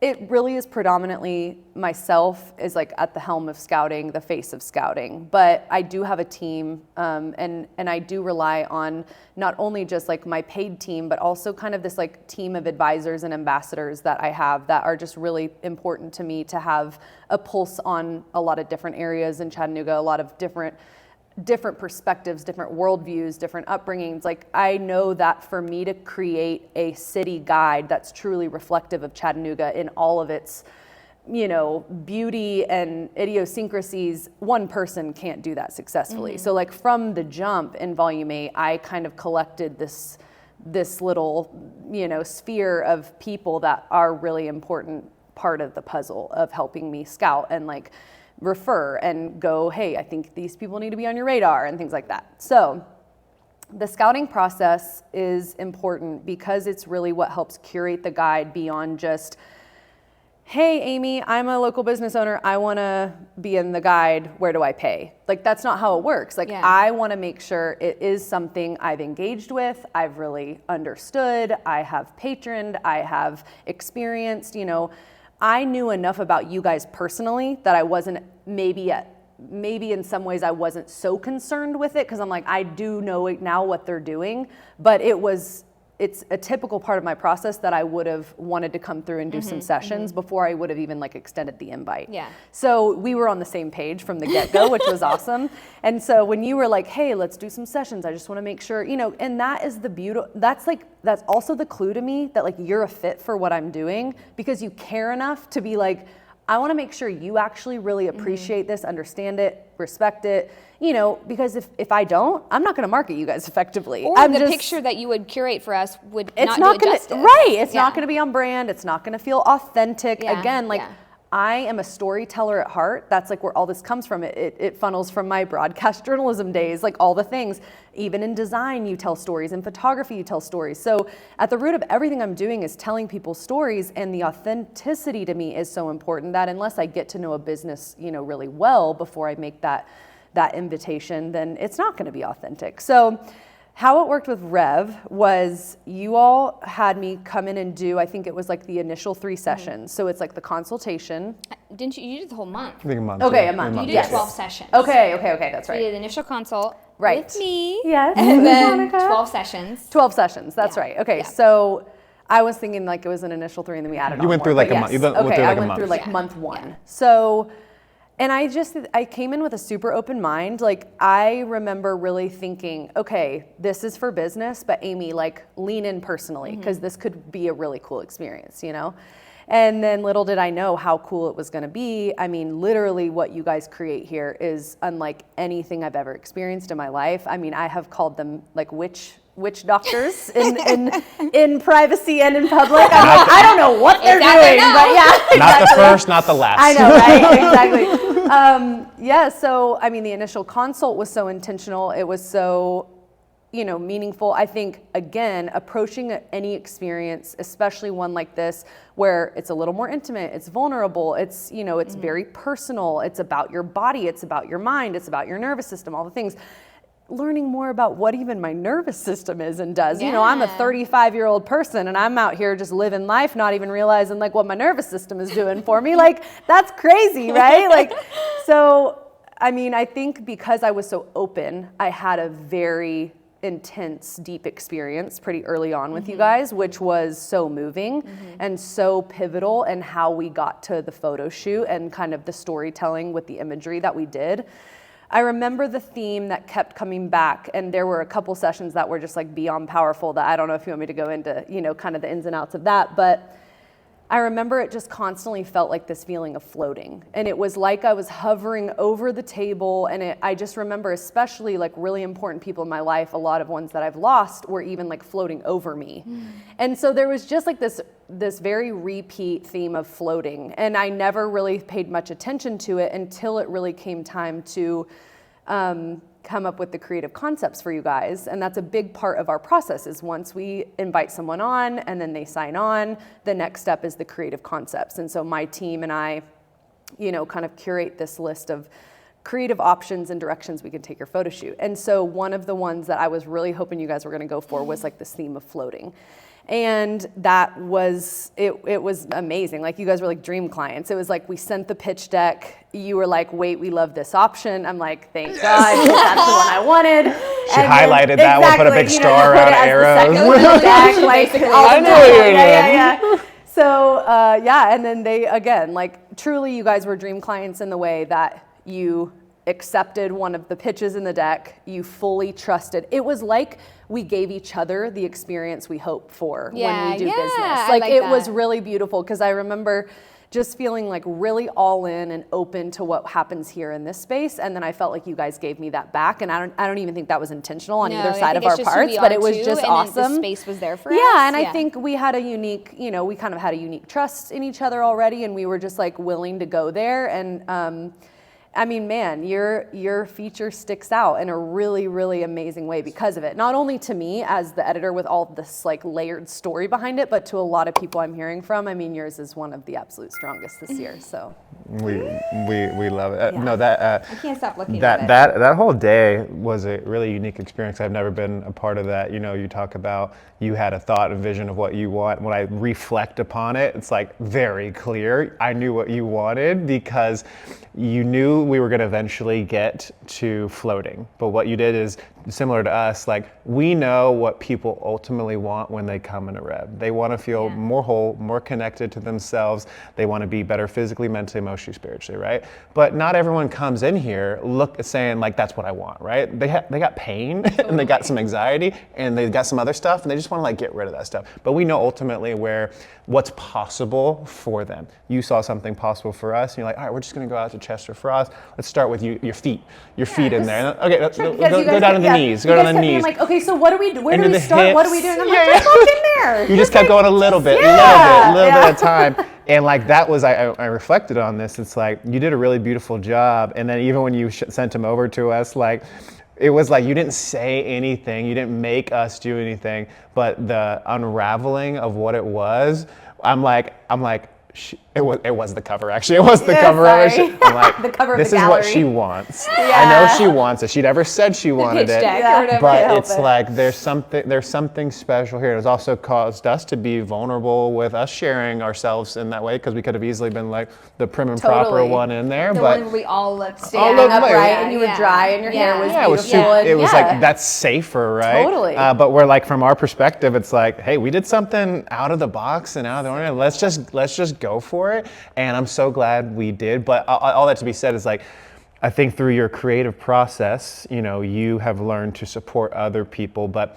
it really is predominantly myself is like at the helm of scouting, the face of scouting. But I do have a team, and I do rely on not only just like my paid team, but also kind of this like team of advisors and ambassadors that I have that are just really important to me to have a pulse on a lot of different areas in Chattanooga, a lot of different perspectives, different worldviews, different upbringings. Like I know that for me to create a city guide that's truly reflective of Chattanooga in all of its, beauty and idiosyncrasies, one person can't do that successfully. Mm-hmm. So like from the jump in Volume 8, I kind of collected this little, sphere of people that are really important part of the puzzle of helping me scout and like refer and go, hey, I think these people need to be on your radar and things like that. So the scouting process is important because it's really what helps curate the guide beyond just, hey, Amy, I'm a local business owner. I want to be in the guide. Where do I pay? Like, that's not how it works. Like, I want to make sure it is something I've engaged with, I've really understood, I have patroned, I have experienced, I knew enough about you guys personally that I wasn't maybe in some ways I wasn't so concerned with it because I'm like, I do know now what they're doing, but it's a typical part of my process that I would have wanted to come through and do some sessions before I would have even like extended the invite. Yeah. So we were on the same page from the get-go, which was awesome. And so when you were like, hey, let's do some sessions, I just want to make sure, and that is the beauty, that's also the clue to me that like you're a fit for what I'm doing because you care enough to be like, I want to make sure you actually really appreciate this, understand it, respect it, because if I don't, I'm not going to market you guys effectively. Or the picture that you would curate for us would not do it justice. Right. It's not going to be on brand. It's not going to feel authentic. Yeah. Again, I am a storyteller at heart. That's like where all this comes from. It funnels from my broadcast journalism days, like all the things. Even in design, you tell stories. In photography, you tell stories. So at the root of everything I'm doing is telling people stories, and the authenticity to me is so important that unless I get to know a business, really well before I make that invitation, then it's not going to be authentic. So how it worked with Rev was you all had me come in and do, I think it was like the initial 3 sessions. So it's like the consultation. Didn't you did the whole month? I think a month. Okay, a month. You did 12 sessions. Okay, that's right. So you did the initial consult with me. Yes. And then 12 sessions. 12 sessions, that's right. Okay, so I was thinking like it was an initial 3 and then we added on You went through like a month. I went through like month 1. So, and I came in with a super open mind. Like I remember really thinking, okay, this is for business, but Amy, like lean in personally because this could be a really cool experience, And then little did I know how cool it was going to be. I mean, literally what you guys create here is unlike anything I've ever experienced in my life. I mean, I have called them like witch doctors in privacy and in public. I'm like, I don't know what they're doing, but yeah. Not the first, not the last. I know, right? Exactly. Yeah, so I mean, the initial consult was so intentional. It was so, meaningful. I think, again, approaching any experience, especially one like this, where it's a little more intimate, it's vulnerable, it's, it's very personal, it's about your body, it's about your mind, it's about your nervous system, all the things. Learning more about what even my nervous system is and does. Yeah. I'm a 35-year-old person and I'm out here just living life, not even realizing like what my nervous system is doing for me. Like, that's crazy, right? So, I mean, I think because I was so open, I had a very intense, deep experience pretty early on with you guys, which was so moving and so pivotal in how we got to the photo shoot and kind of the storytelling with the imagery that we did. I remember the theme that kept coming back, and there were a couple sessions that were just like beyond powerful that I don't know if you want me to go into, kind of the ins and outs of that, but I remember it just constantly felt like this feeling of floating. And it was like I was hovering over the table, and I just remember especially like really important people in my life, a lot of ones that I've lost were even like floating over me. And so there was just like this very repeat theme of floating. And I never really paid much attention to it until it really came time to come up with the creative concepts for you guys. And that's a big part of our process is once we invite someone on and then they sign on, the next step is the creative concepts. And so my team and I, kind of curate this list of creative options and directions we can take your photo shoot. And so one of the ones that I was really hoping you guys were going to go for was like this theme of floating. And that was, it was amazing. Like you guys were like dream clients. It was like we sent the pitch deck. You were like, wait, we love this option. I'm like, thank God, that's the one I wanted. She highlighted that one, put a big star around arrows. I know what you're doing. So, and then they, again, like truly you guys were dream clients in the way that you accepted one of the pitches in the deck, you fully trusted. It was like we gave each other the experience we hope for when we do business. Like it was really beautiful because I remember just feeling like really all in and open to what happens here in this space. And then I felt like you guys gave me that back. And I don't even think that was intentional on either side of our parts, but it was just awesome. The space was there for us. Yeah, and I think we had a unique, we kind of had a unique trust in each other already, and we were just like willing to go there. And I mean, man, your feature sticks out in a really, really amazing way because of it. Not only to me as the editor with all this like layered story behind it, but to a lot of people I'm hearing from. I mean, yours is one of the absolute strongest this year. So we love it. No, that I can't stop looking at it. That whole day was a really unique experience. I've never been a part of that. You talk about you had a thought, a vision of what you want. When I reflect upon it, it's like very clear. I knew what you wanted because you knew we were going to eventually get to floating. But what you did is similar to us, like we know what people ultimately want when they come in a rev. They want to feel more whole, more connected to themselves. They want to be better physically, mentally, emotionally, spiritually, right? But not everyone comes in here saying like, that's what I want, right? They got pain and they got some anxiety and they got some other stuff and they just want to like get rid of that stuff. But we know ultimately what's possible for them. You saw something possible for us and you're like, all right, we're just going to go out to Chester Frost. Let's start with your feet in there. Okay, let's go down to the knees. Go down to the knees. Like, okay, so what do we do? Where do we start? Hips. What do we do? And I'm like, just walk in there. You just kept going a little bit at a time. And like that was, I reflected on this. It's like you did a really beautiful job. And then even when you sent him over to us, like it was like you didn't say anything. You didn't make us do anything. But the unraveling of what it was, I'm like. It was the cover, actually. It was the cover of it. I'm like, the cover this of the is gallery. what she wants. I know she wants it. She never said she wanted it. But it's like there's something special here. It's also caused us to be vulnerable with us sharing ourselves in that way because we could have easily been like the prim and proper one in there. The but one where we all looked standing upright and you were dry and your hair was beautiful. It was like that's safer, right? Totally. But we're like from our perspective, it's like, hey, we did something out of the box and out of the ordinary. Let's just go for it. And I'm so glad we did. But all that to be said is like, I think through your creative process, you have learned to support other people. But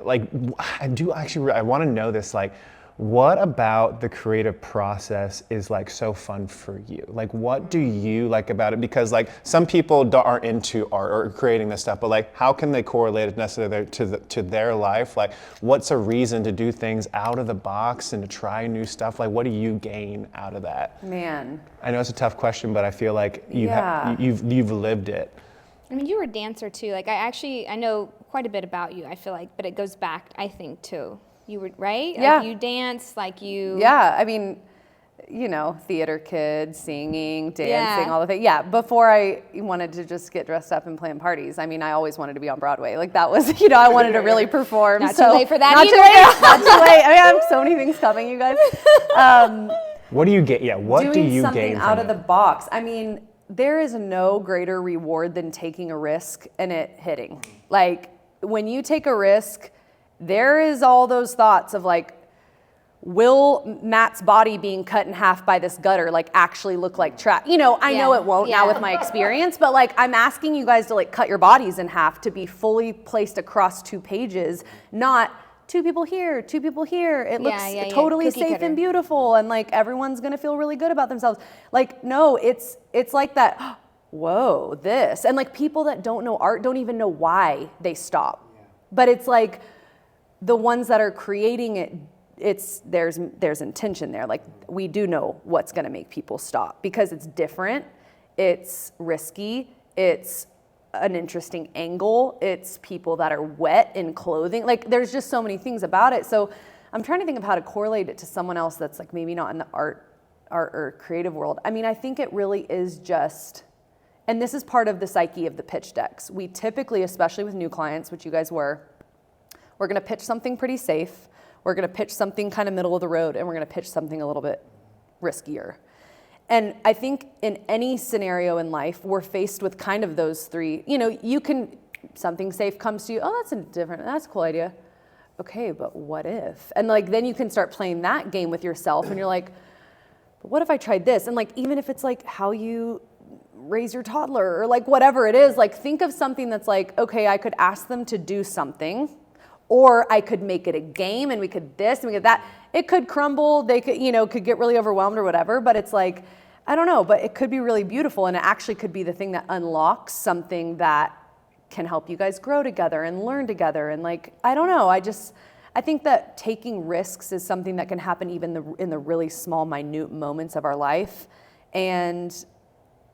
like, I want to know this, like, what about the creative process is like so fun for you? Like, what do you like about it? Because like some people aren't into art or creating this stuff, but like how can they correlate it necessarily to their life? Like, what's a reason to do things out of the box and to try new stuff? Like, what do you gain out of that? Man, I know it's a tough question, but I feel like you've lived it. I mean, you were a dancer too. Like I know quite a bit about you, I feel like, but it goes back, I think, to you were, right? Yeah. Like you dance, like you. Yeah, I mean, theater kid, singing, dancing, all the things. Yeah, before I wanted to just get dressed up and plan parties. I mean, I always wanted to be on Broadway. Like that was, I wanted to really perform. Not too late for that not either. Too late, not too late. I mean, I have so many things coming, you guys. What do you get? Yeah, what do you doing gain something from out it? of the box. I mean, there is no greater reward than taking a risk and it hitting. Like when you take a risk, there is all those thoughts of like, will Matt's body being cut in half by this gutter like actually look like trash? I know it won't now with my experience, but like I'm asking you guys to like cut your bodies in half to be fully placed across 2 pages, not 2 people here, 2 people here. It looks totally Cookie safe cutter. and beautiful and like everyone's gonna feel really good about themselves. Like, no, it's like that, whoa, this. And like people that don't know art don't even know why they stop. But it's like the ones that are creating it, there's intention there. Like we do know what's gonna make people stop because it's different, it's risky, it's an interesting angle, it's people that are wet in clothing. Like there's just so many things about it. So I'm trying to think of how to correlate it to someone else that's like maybe not in the art or creative world. I mean, I think it really is just, and this is part of the psyche of the pitch decks. We typically, especially with new clients, which you guys we're gonna pitch something pretty safe, we're gonna pitch something kind of middle of the road, and we're gonna pitch something a little bit riskier. And I think in any scenario in life, we're faced with kind of those 3, something safe comes to you, oh, that's a cool idea. Okay, but what if? And like, then you can start playing that game with yourself and you're like, but what if I tried this? And like, even if it's like how you raise your toddler or like whatever it is, like think of something that's like, okay, I could ask them to do something, or I could make it a game and we could this and we could that. It could crumble, they could, could get really overwhelmed or whatever, but it's like, I don't know, but it could be really beautiful and it actually could be the thing that unlocks something that can help you guys grow together and learn together. And like, I don't know, I think that taking risks is something that can happen even in the really small, minute moments of our life. And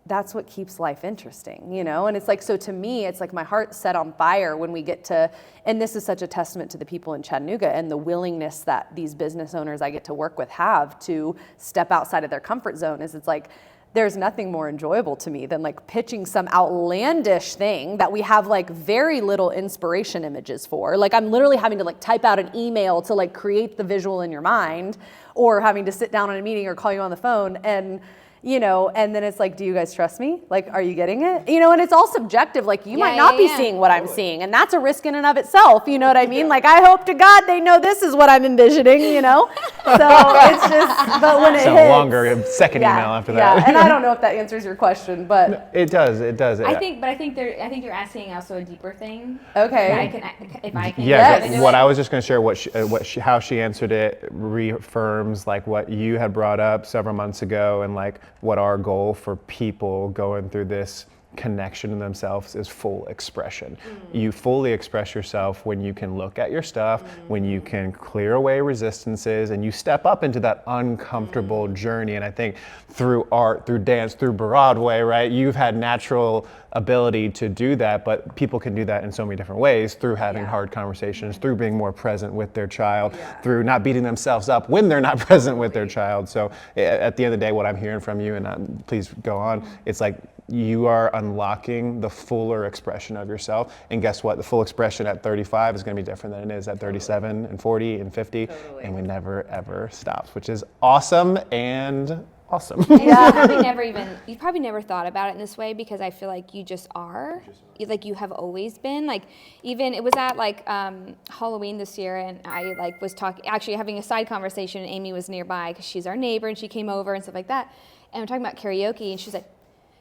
that's what keeps life interesting, And it's like, so to me, it's like my heart's set on fire when we get to, and this is such a testament to the people in Chattanooga and the willingness that these business owners I get to work with have to step outside of their comfort zone. Is it's like, there's nothing more enjoyable to me than like pitching some outlandish thing that we have like very little inspiration images for. Like I'm literally having to like type out an email to like create the visual in your mind, or having to sit down in a meeting or call you on the phone and and then it's like, do you guys trust me? Like, are you getting it? And it's all subjective. Like you might not be seeing what I'm seeing, and that's a risk in and of itself. You know what I mean? Like I hope to God they know this is what I'm envisioning, So it's just, but when it So hits, longer, second email after that. Yeah, and I don't know if that answers your question, but It does. I think you're asking also a deeper thing. Okay. If I can. Yeah, Yes. what I was just going to share, how she answered it reaffirms like what you had brought up several months ago, and like what our goal for people going through this connection to themselves is full expression. You fully express yourself when you can look at your stuff, when you can clear away resistances, and you step up into that uncomfortable journey. And I think through art, through dance, through Broadway, right, you've had natural ability to do that, but people can do that in so many different ways, through having hard conversations, through being more present with their child, through not beating themselves up when they're not present with their child. So at the end of the day, what I'm hearing from you, and please go on, it's like you are unlocking the fuller expression of yourself. And guess what? The full expression at 35 is going to be different than it is at 37 and 40 and 50. Totally. And we never, ever stops, which is awesome and awesome. You probably never thought about it in this way, because I feel like you just are. Like you have always been. Like even it was at like Halloween this year, and I like was actually having a side conversation, and Amy was nearby because she's our neighbor, and she came over and stuff like that. And we're talking about karaoke, and she's like,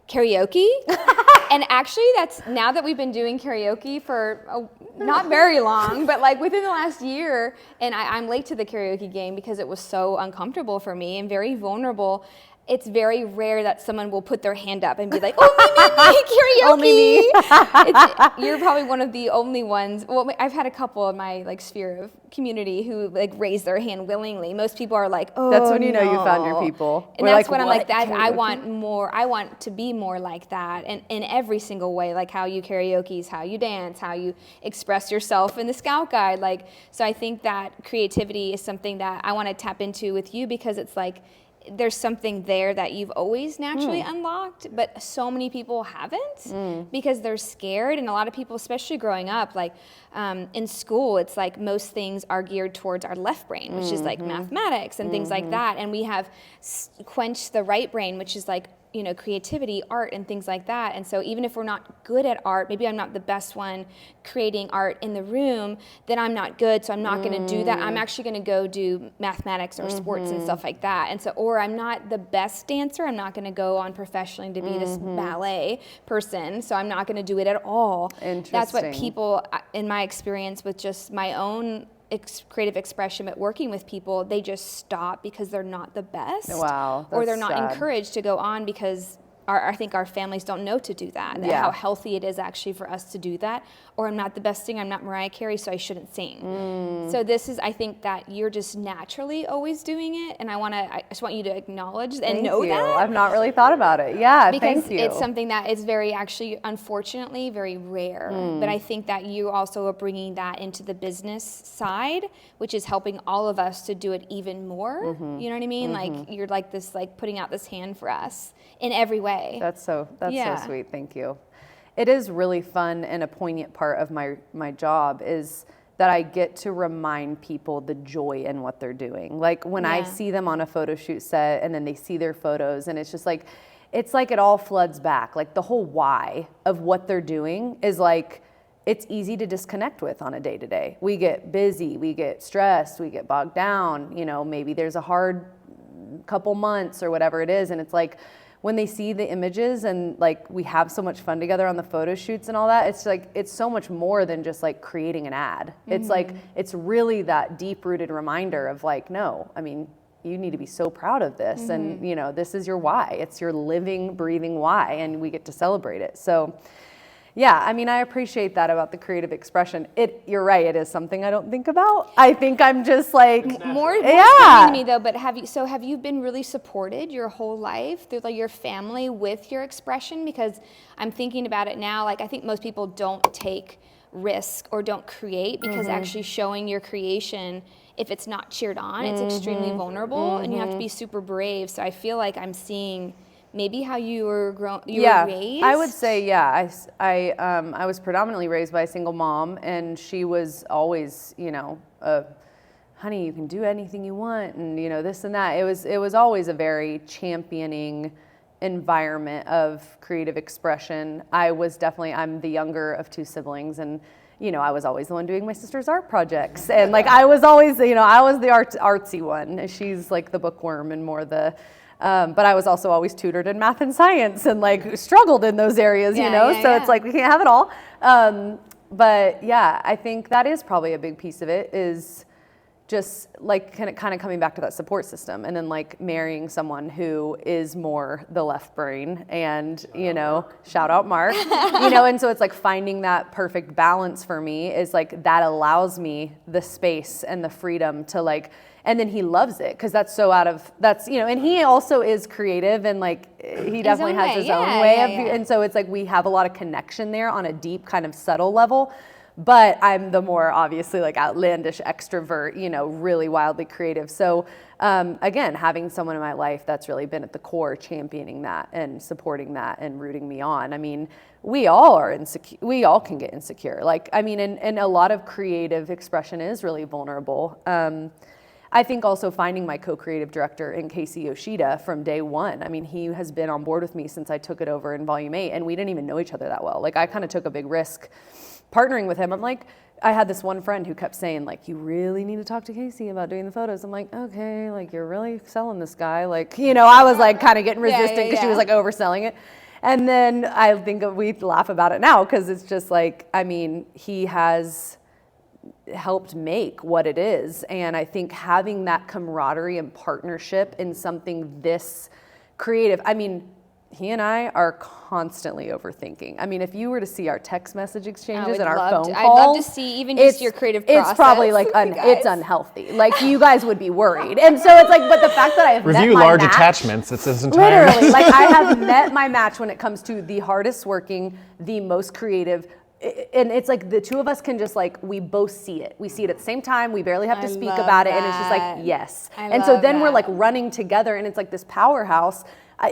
karaoke? And actually, that's now that we've been doing karaoke for not very long, but like within the last year, and I'm late to the karaoke game because it was so uncomfortable for me and very vulnerable. It's very rare that someone will put their hand up and be like, "Oh, me, karaoke." You're probably one of the only ones. Well, I've had a couple in my like sphere of community who like raise their hand willingly. Most people are like, "Oh, that's when you know no." you found your people. And We're that's like, when I'm like, "What? I want more. I want to be more like that, and in every single way, like how you karaoke is how you dance, how you express yourself in the Scout Guide. Like, so I think that creativity is something that I want to tap into with you because it's like, there's something there that you've always naturally unlocked, but so many people haven't because they're scared. And a lot of people, especially growing up, like in school, it's like most things are geared towards our left brain, which is like mathematics and things like that. And we have quenched the right brain, which is like, you know, creativity, art, and things like that. And so even if we're not good at art, maybe I'm not the best one creating art in the room, then I'm not good, so I'm not going to do that. I'm actually going to go do mathematics or sports and stuff like that. And so, or I'm not the best dancer, I'm not going to go on professionally to be this ballet person, so I'm not going to do it at all. That's what people, in my experience with just my own creative expression, but working with people, they just stop because they're not the best. Wow, or they're not sad. Encouraged to go on because I think our families don't know to do that. How healthy it is actually for us to do that. Or I'm not the best singer, I'm not Mariah Carey, so I shouldn't sing. So this is, I think that you're just naturally always doing it, and I just want you to acknowledge and know that. I've not really thought about it. Yeah, because thank you. It's something that is very, actually, unfortunately, very rare. But I think that you also are bringing that into the business side, which is helping all of us to do it even more. You know what I mean? Like you're like this, like putting out this hand for us in every way. That's so sweet. Thank you. It is really fun, and a poignant part of my job is that I get to remind people the joy in what they're doing. Like when I see them on a photo shoot set and then they see their photos, and it's just like, it's like it all floods back. Like the whole why of what they're doing is like, it's easy to disconnect with on a day-to-day. We get busy, we get stressed, we get bogged down, you know, maybe there's a hard couple months or whatever it is, and it's like, when they see the images and like we have so much fun together on the photo shoots and all that, it's like, it's so much more than just like creating an ad. It's like, it's really that deep rooted reminder of like, no, I mean, you need to be so proud of this. And you know, this is your why. It's your living, breathing why, and we get to celebrate it. So yeah, I mean, I appreciate that about the creative expression. You're right, it is something I don't think about. I think I'm just like more to me though. But have you been really supported your whole life through like your family with your expression? Because I'm thinking about it now. Like I think most people don't take risk or don't create because actually showing your creation, if it's not cheered on, it's extremely vulnerable, and you have to be super brave. So I feel like I'm seeing maybe how you were raised? I would say, I was predominantly raised by a single mom, and she was always, you know, honey, you can do anything you want, and you know, this and that. It was always a very championing environment of creative expression. I'm the younger of two siblings, and you know, I was always the one doing my sister's art projects, and like I was always, you know, I was the artsy one. She's like the bookworm and more the. But I was also always tutored in math and science and like struggled in those areas, you know? So it's like, we can't have it all. But yeah, I think that is probably a big piece of it, is just like kind of coming back to that support system, and then like marrying someone who is more the left brain, and you know, shout out Mark, you know, and so it's like finding that perfect balance for me is like, that allows me the space and the freedom to like, and then he loves it because that's you know, and he also is creative, and like he definitely has his own way and so it's like we have a lot of connection there on a deep kind of subtle level. But I'm the more obviously like outlandish extrovert, you know, really wildly creative. So again, having someone in my life that's really been at the core, championing that and supporting that and rooting me on. I mean, we all are insecure. We all can get insecure. Like, I mean, and a lot of creative expression is really vulnerable. I think also finding my co-creative director in Casey Yoshida from day one. I mean, he has been on board with me since I took it over in Volume 8, and we didn't even know each other that well. Like, I kind of took a big risk partnering with him. I'm like, I had this one friend who kept saying, like, you really need to talk to Casey about doing the photos. I'm like, okay, like, you're really selling this guy. Like, you know, I was like kind of getting resistant because she was like overselling it. And then I think we laugh about it now because it's just like, I mean, he has helped make what it is. And I think having that camaraderie and partnership in something this creative, I mean, he and I are constantly overthinking. I mean, if you were to see our text message exchanges and our phone calls, I'd love to see even just your creative process. It's probably like it's unhealthy. Like you guys would be worried. And so it's like, but the fact that I have review met my large match, attachments. It's this entire literally, like I have met my match when it comes to the hardest working, the most creative. And it's like the two of us can just like, we both see it. We see it at the same time. We barely have to speak about it. And it's just like, yes. And so then we're like running together and it's like this powerhouse.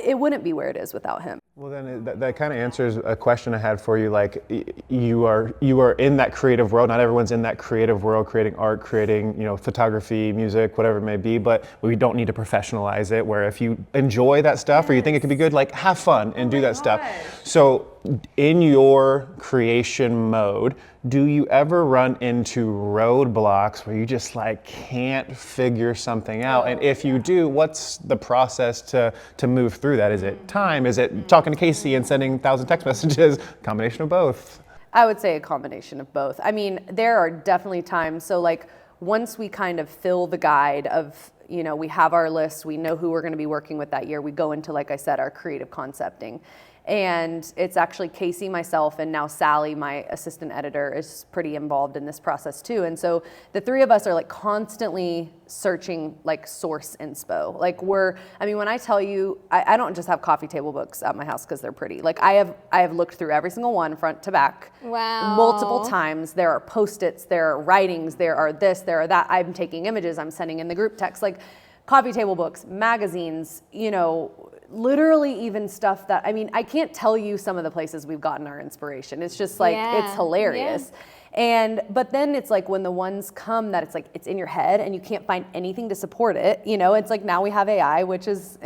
It wouldn't be where it is without him. Well, then that kind of answers a question I had for you. Like you are in that creative world. Not everyone's in that creative world, creating art, creating, photography, music, whatever it may be. But we don't need to professionalize it. Where if you enjoy that stuff or you think it could be good, like have fun and do that stuff. So in your creation mode, do you ever run into roadblocks where you just like can't figure something out? And if you do, what's the process to move through that? Is it time? Is it talking to Casey and sending 1,000 text messages? Combination of both? I would say a combination of both. I mean, there are definitely times. So like once we kind of fill the guide of, we have our list, we know who we're going to be working with that year. We go into, like I said, our creative concepting. And it's actually Casey, myself, and now Sally, my assistant editor, is pretty involved in this process too. And so the three of us are like constantly searching like source inspo. Like when I tell you, I don't just have coffee table books at my house because they're pretty. Like I have looked through every single one front to back. Wow. Multiple times. There are Post-its, there are writings, there are this, there are that. I'm taking images, I'm sending in the group text. Like coffee table books, magazines, literally even stuff that, I can't tell you some of the places we've gotten our inspiration. It's just like, it's hilarious. Yeah. But then it's like when the ones come that it's like, it's in your head and you can't find anything to support it, it's like now we have AI, which is,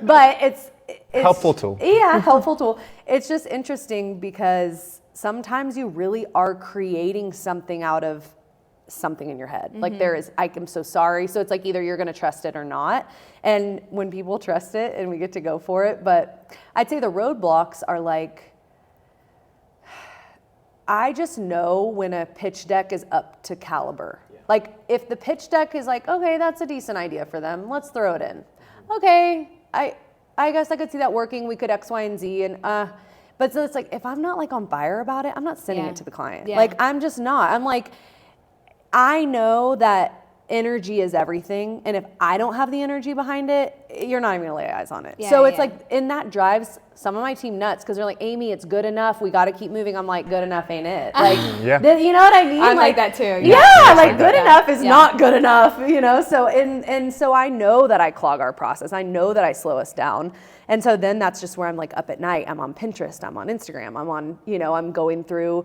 but it's helpful tool. Yeah, helpful tool. It's just interesting because sometimes you really are creating something out of something in your head. Mm-hmm. Like I'm so sorry. So it's like either you're going to trust it or not. And when people trust it and we get to go for it, but I'd say the roadblocks are like, I just know when a pitch deck is up to caliber. Yeah. Like if the pitch deck is like, okay, that's a decent idea for them. Let's throw it in. Okay. I guess I could see that working. We could X, Y, and Z. And, but so it's like, if I'm not like on fire about it, I'm not sending it to the client. Yeah. Like I'm just not. I'm like, I know that energy is everything, and if I don't have the energy behind it, you're not even gonna lay eyes on it. Yeah, so it's like, and that drives some of my team nuts because they're like, Amy, it's good enough. We got to keep moving. I'm like, good enough ain't it? Like, you know what I mean? I'm like that too. Yeah, like good enough is not good enough. So and so I know that I clog our process. I know that I slow us down. And so then that's just where I'm like up at night. I'm on Pinterest. I'm on Instagram. I'm on, I'm going through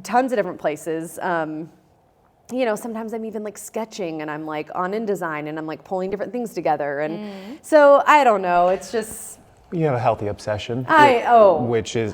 tons of different places. Sometimes I'm even like sketching and I'm like on InDesign and I'm like pulling different things together. And so I don't know, it's just. You have a healthy obsession. Which is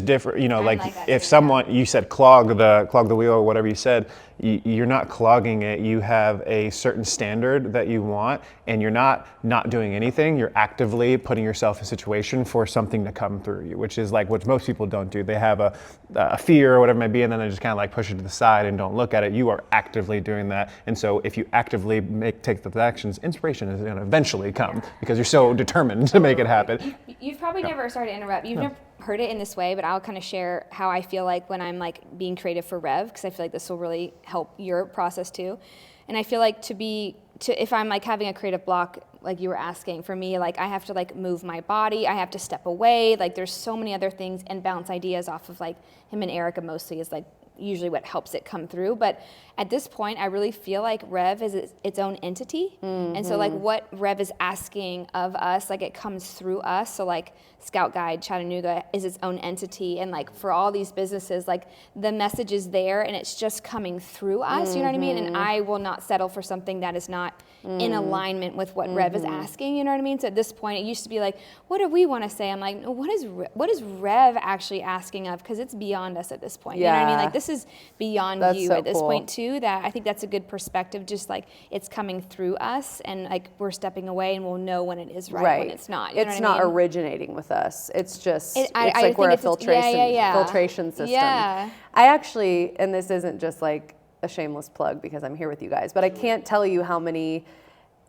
different. Like if someone, you said clog the wheel or whatever you said, you're not clogging it. You have a certain standard that you want, and you're not doing anything. You're actively putting yourself in a situation for something to come through you, which is like what most people don't do. They have a fear or whatever it may be, and then they just kind of like push it to the side and don't look at it. You are actively doing that, and so if you actively take the actions, inspiration is going to eventually come because you're so determined to make it happen. You've probably never, sorry to interrupt, never heard it in this way, but I'll kind of share how I feel like when I'm like being creative for Rev, because I feel like this will really help your process too. And I feel like if I'm like having a creative block, like you were asking, for me, like I have to like move my body, I have to step away, like there's so many other things, and bounce ideas off of like him and Erica mostly is like usually what helps it come through. But at this point, I really feel like Rev is its own entity. Mm-hmm. And so like what Rev is asking of us, like it comes through us. So like Scout Guide Chattanooga is its own entity. And like for all these businesses, like the message is there and it's just coming through us, you know what I mean? And I will not settle for something that is not in alignment with what Rev is asking, you know what I mean? So at this point, it used to be like, what do we want to say? I'm like, no, what is Rev actually asking of? Because it's beyond us at this point, you know what I mean? Like this this is beyond That's you so at this cool. point too, that I think that's a good perspective, just like it's coming through us and like we're stepping away and we'll know when it is right, when it's not. You know It's what I not mean? originating with us. It's just, I it's like we're a think filtration system. Yeah. I actually, and this isn't just like a shameless plug because I'm here with you guys, but I can't tell you how many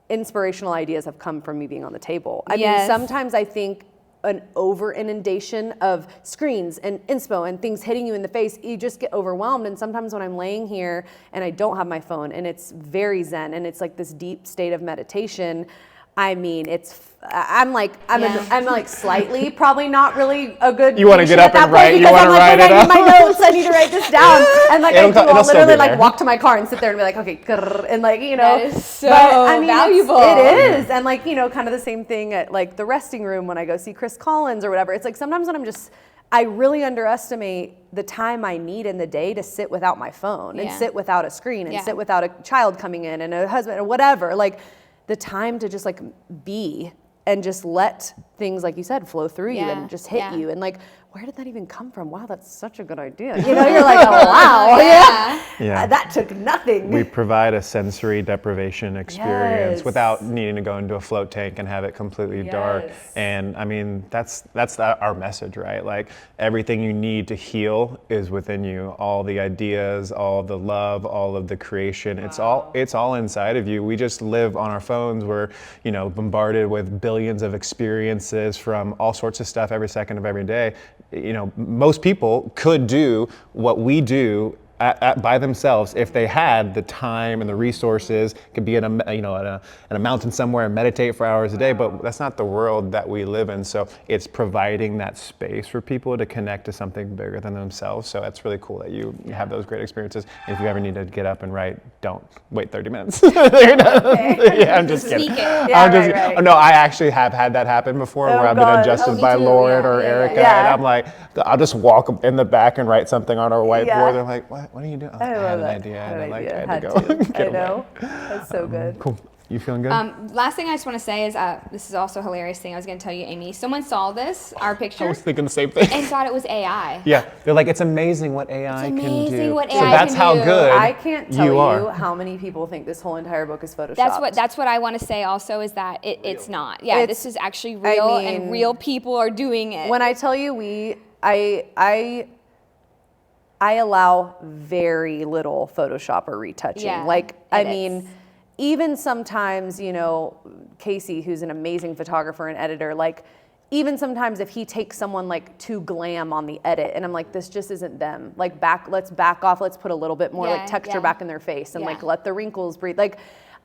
inspirational ideas have come from me being on the table. I mean, sometimes I think an over inundation of screens and inspo and things hitting you in the face, you just get overwhelmed. And sometimes when I'm laying here and I don't have my phone and it's very zen and it's like this deep state of meditation, I mean, I'm like slightly probably not really a good. You want to get up and write. You want to write it I up. need my notes. I need to write this down. And like I'll still literally be like there. walk to my car and sit there and be like, okay, grrr, and like That is so valuable. valuable. It is, and like kind of the same thing at like the resting room when I go see Chris Collins or whatever. It's like sometimes when I really underestimate the time I need in the day to sit without my phone and sit without a screen and sit without a child coming in and a husband or whatever. Like the time to just like be and just let things, like you said, flow through you and just hit you. And like, where did that even come from? Wow, that's such a good idea. You're like, oh, wow. Yeah. That took nothing. We provide a sensory deprivation experience without needing to go into a float tank and have it completely dark. And I mean, that's our message, right? Like everything you need to heal is within you. All the ideas, all the love, all of the creation, it's all inside of you. We just live on our phones. We're, bombarded with billions of experiences from all sorts of stuff every second of every day. Most people could do what we do by themselves if they had the time and the resources. Could be in a mountain somewhere and meditate for hours a day, but that's not the world that we live in. So it's providing that space for people to connect to something bigger than themselves. So that's really cool that you have those great experiences. If you ever need to get up and write, don't wait 30 minutes. Yeah, I'm just kidding. Right. No, I actually have had that happen before where I've been adjusted by Lauren or Erica, and I'm like, I'll just walk in the back and write something on our whiteboard. They're like, what are you doing? I had an idea. I had to go. I know. That's so good. Cool. You feeling good? Last thing I just want to say is this is also a hilarious thing I was going to tell you, Amy. Someone saw our picture. I was thinking the same thing. And thought it was AI. Yeah, they're like, it's amazing what AI can do. amazing what AI so that's can how do. good I can't tell you are. how many people think this whole entire book is photoshopped. That's what I want to say also is that it's not. Yeah, this is actually real and real people are doing it. When I tell you I allow very little Photoshop or retouching. Yeah, even sometimes, Casey, who's an amazing photographer and editor, like even sometimes if he takes someone like too glam on the edit and I'm like, this just isn't them. Like let's back off. Let's put a little bit more like texture back in their face and like let the wrinkles breathe. Like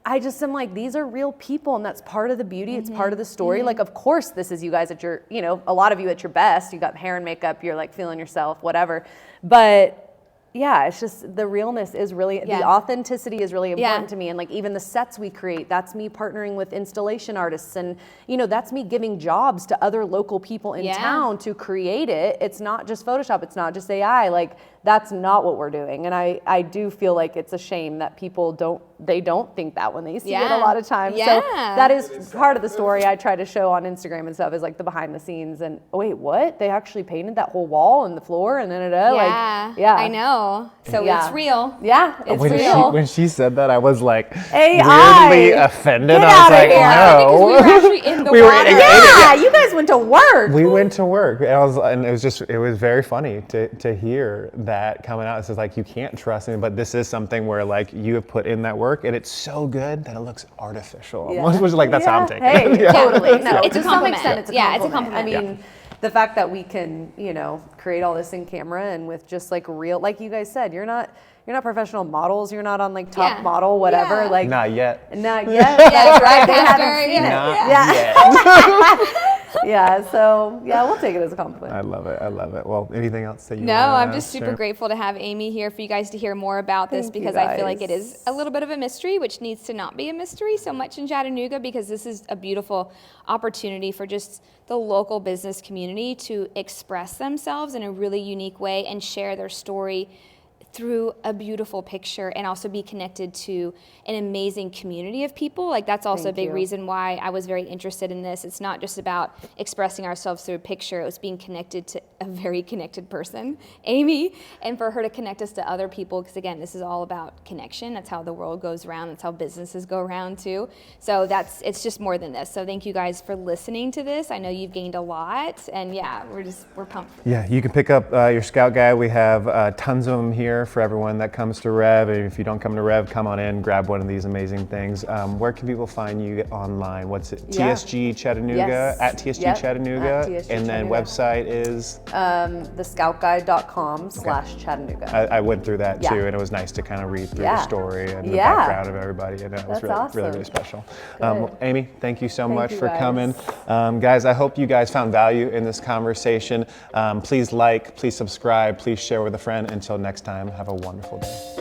I just am like, these are real people and that's part of the beauty. It's part of the story. Like, of course, this is you guys at your, a lot of you at your best. You got hair and makeup. You're like feeling yourself, whatever. But yeah, it's just the realness is really, the authenticity is really important to me. And like even the sets we create, that's me partnering with installation artists and, that's me giving jobs to other local people in town to create it. It's not just Photoshop. It's not just AI. Like that's not what we're doing. And I do feel like it's a shame that people don't think that when they see it a lot of times. So that is part of the story I try to show on Instagram and stuff is like the behind the scenes and wait, what? They actually painted that whole wall and the floor and I know. So it's real. Yeah, it's real. When she said that, I was like AI. weirdly offended. Get I was outta like, here. no. Because we were actually in the water. Yeah, you guys went to work. We went to work, and it was very funny to hear that coming out. It's just like you can't trust me, but this is something where like you have put in that work, and it's so good that it looks artificial. Almost, which is like that's how I'm taking it. Hey, totally. No, it's to a some compliment. extent, it's a compliment. Yeah, it's a compliment. I mean, the fact that we can, create all this in camera and with just like real, like you guys said, you're not professional models. You're not on like top model, whatever. Like not yet. Not yet. That's right. They haven't seen Not yet. Yeah. So we'll take it as a compliment. I love it. Well, anything else that you? No, I'm just super grateful to have Amy here for you guys to hear more about this because I feel like it is a little bit of a mystery, which needs to not be a mystery so much in Chattanooga because this is a beautiful opportunity for just the local business community to express themselves in a really unique way and share their story through a beautiful picture and also be connected to an amazing community of people. Like that's also a big reason why I was very interested in this. It's not just about expressing ourselves through a picture. It was being connected to a very connected person, Amy, and for her to connect us to other people, because again, this is all about connection. That's how the world goes around. That's how businesses go around too. So it's just more than this. So thank you guys for listening to this. I know you've gained a lot, and yeah, we're pumped. Yeah, you can pick up your Scout Guide. We have tons of them here for everyone that comes to Rev. And if you don't come to Rev, come on in, grab one of these amazing things. Where can people find you online? What's it? TSG Chattanooga, at TSG Chattanooga. At TSG and then Chattanooga. Website is? thescoutguide.com/Chattanooga. I went through that too, and it was nice to kind of read through the story and the background of everybody. And it was really, awesome. really special. Amy, thank you so Thank much you, for guys. coming. Guys, I hope you guys found value in this conversation. Please like, please subscribe, please share with a friend. Until next time, have a wonderful day.